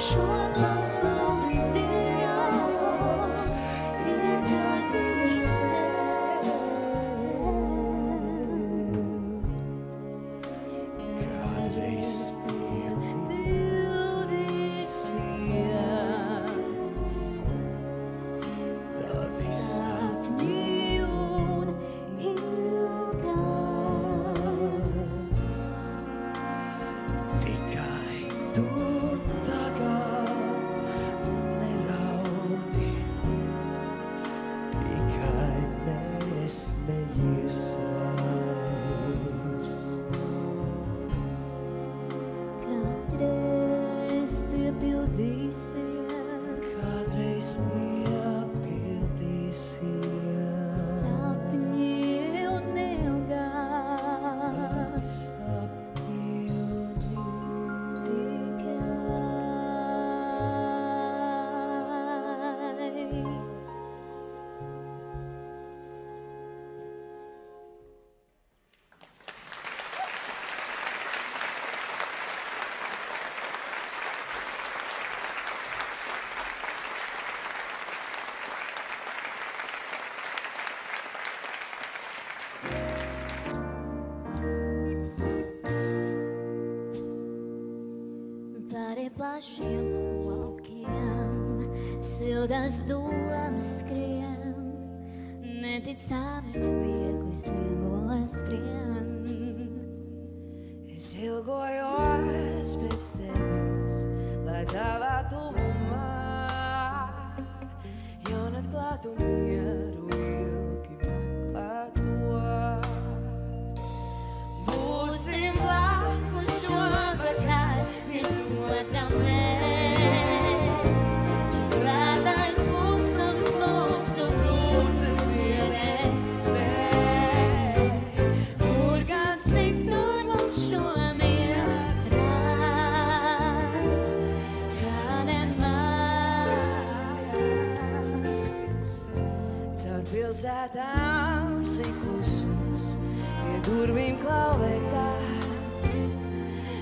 Šo pasauli Dievs ir radījis tev. Kādreiz Pildīsies tavi sapņi un ilgas. tikai tu tagad neraudi, tikai nesmējies vairs. Kādreiz piepildīsies, Kādreiz piepildīsies sapņi un ilgas. Tikai Pāri plašiem laukiem siltas domas skrien, neticami viegli sniegos prien. Es ilgojos pēc tevis, lai tavā tuvumā jaunu atklātu mieru ilgi meklēto. Būsim blakus šovakar, viens otram mēs. Šis svētais klusums mūsu brūces dziedē spēs. Kur gan citur mums šo mieru rast, kā nemājās. Caur pilsētām sīk klusums, pie durvīm klauvē tās,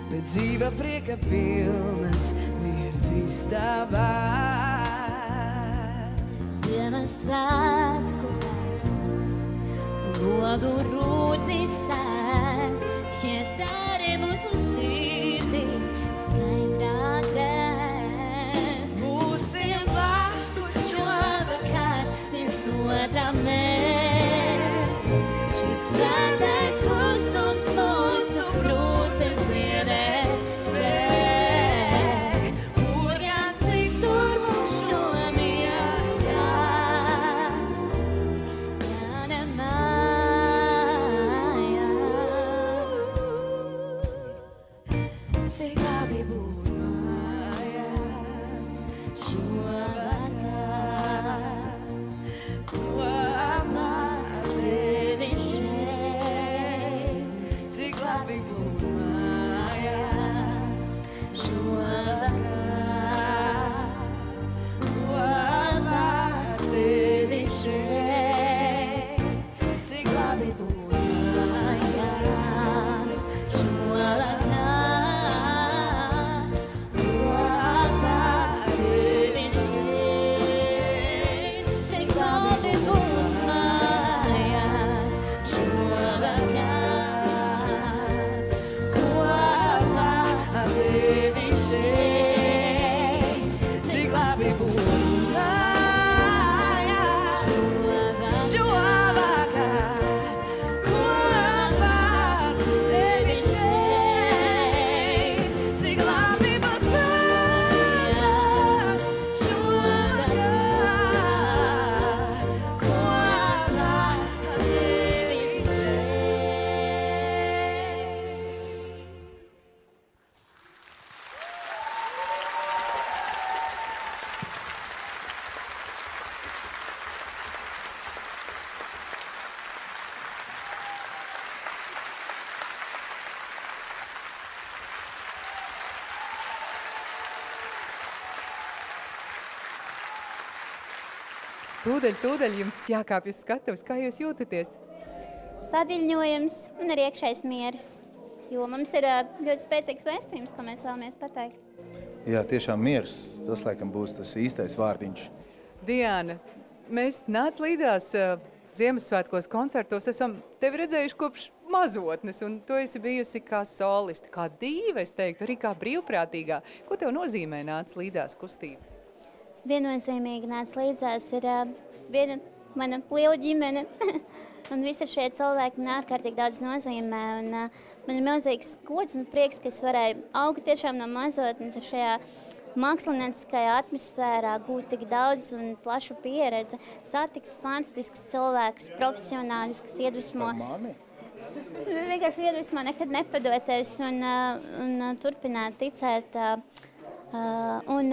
bet dzīva prieka pilnas mirdz istabās. Ziemassvētku gaismas, logu rūtis sēdz, šķiet arī mūsu sirdīs skaidrāk redz. Būsim blakus šovakar, viens otram mēs. Šis svētais klusums mūsu brūces dziedē spēj. Kur gan citur mums šo mieru rast, kā nemājās. Cik labi būt mājās šovakar, kopā ar tevi šeit. Tūdaļ jums jākāpj uz skatuves. Kā jūs jūtaties? Saviļņojums un arī iekšējs mieres, jo mums ir ļoti spēcīgs vēstījums, ko mēs vēlamies pateikt. Jā, tiešām miers, tas laikam būs tas īstais vārdiņš. Diana, mēs nāc līdzās Ziemassvētkos koncertos, esam tevi redzējuši kopš mazotnes, un tu esi bijusi kā soliste, kā dīva, es teiktu, arī kā brīvprātīgā. Ko tev nozīmē nāc līdzās kustība? Viennozīmīgi nāc līdzās ir viena mana liela ģimene. Un visi šie cilvēki man ārkārtīgi daudz nozīmē. Un, man ir milzīgs gods un prieks, ka es varēju augt tiešām no mazotnes šajā mākslinieciskajā atmosfērā, gūt tik daudz un plašu pieredzi, satikt fantastiskus cilvēkus, profesionāļus, kas iedvesmo. Vienkārši iedvesmo nekad nepadoties un turpināt ticēt un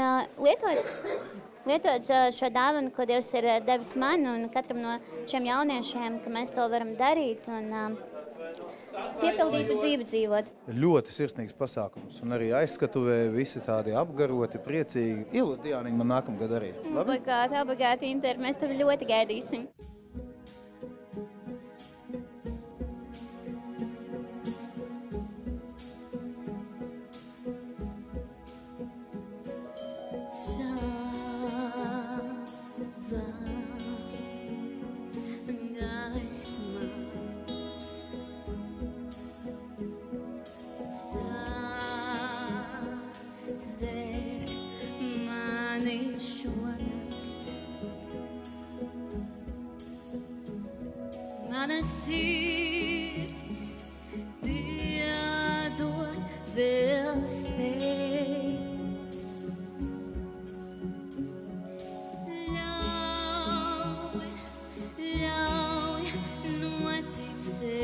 lietot šo dāvanu, ko Dievs ir devis man un katram no šiem jauniešiem, ka mēs to varam darīt un piepildītu dzīvi dzīvot. Ļoti sirsnīgs pasākums un arī aizskatuvē visi tādi apgaroti, priecīgi. Ielas Diāniņa man nākamgad arī. Obligāti, Inter, mēs tevi ļoti gaidīsim. Mana sirds piedot vēl spēj. Ļauj noticēt.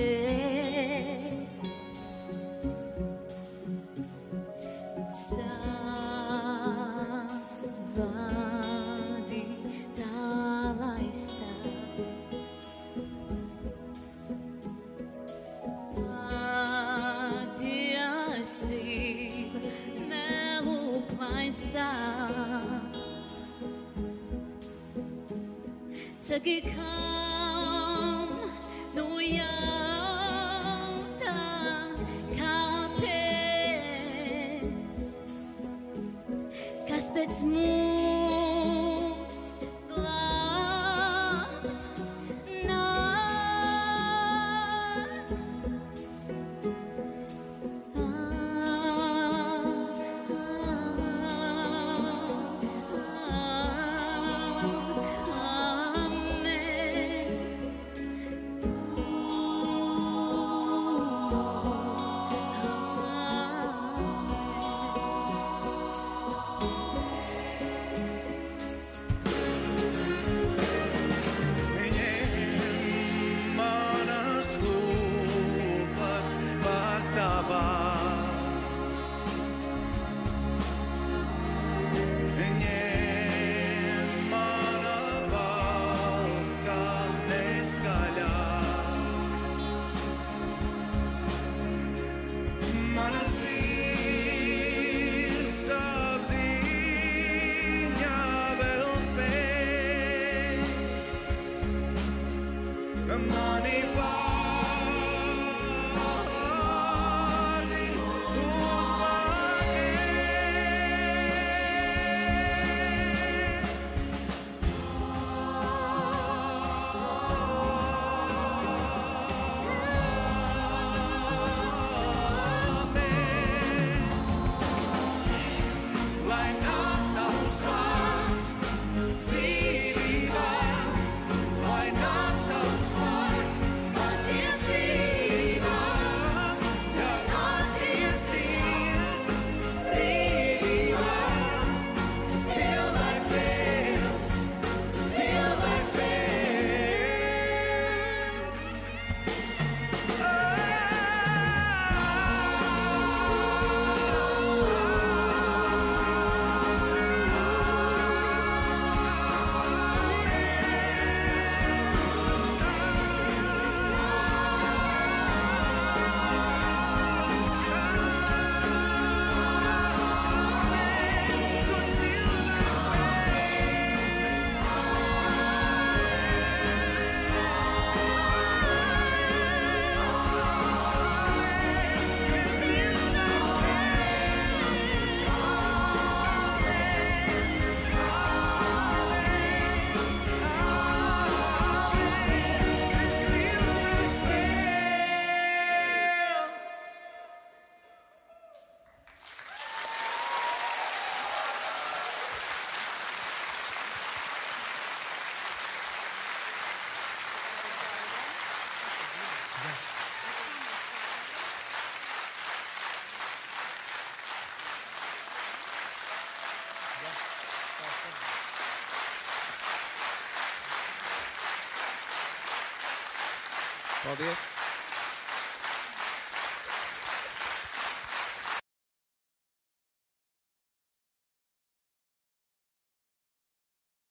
Savādi tālai stās. Saki, kam nu jautā, kāpēc, kas pēc mums glābt nāks. Paldies!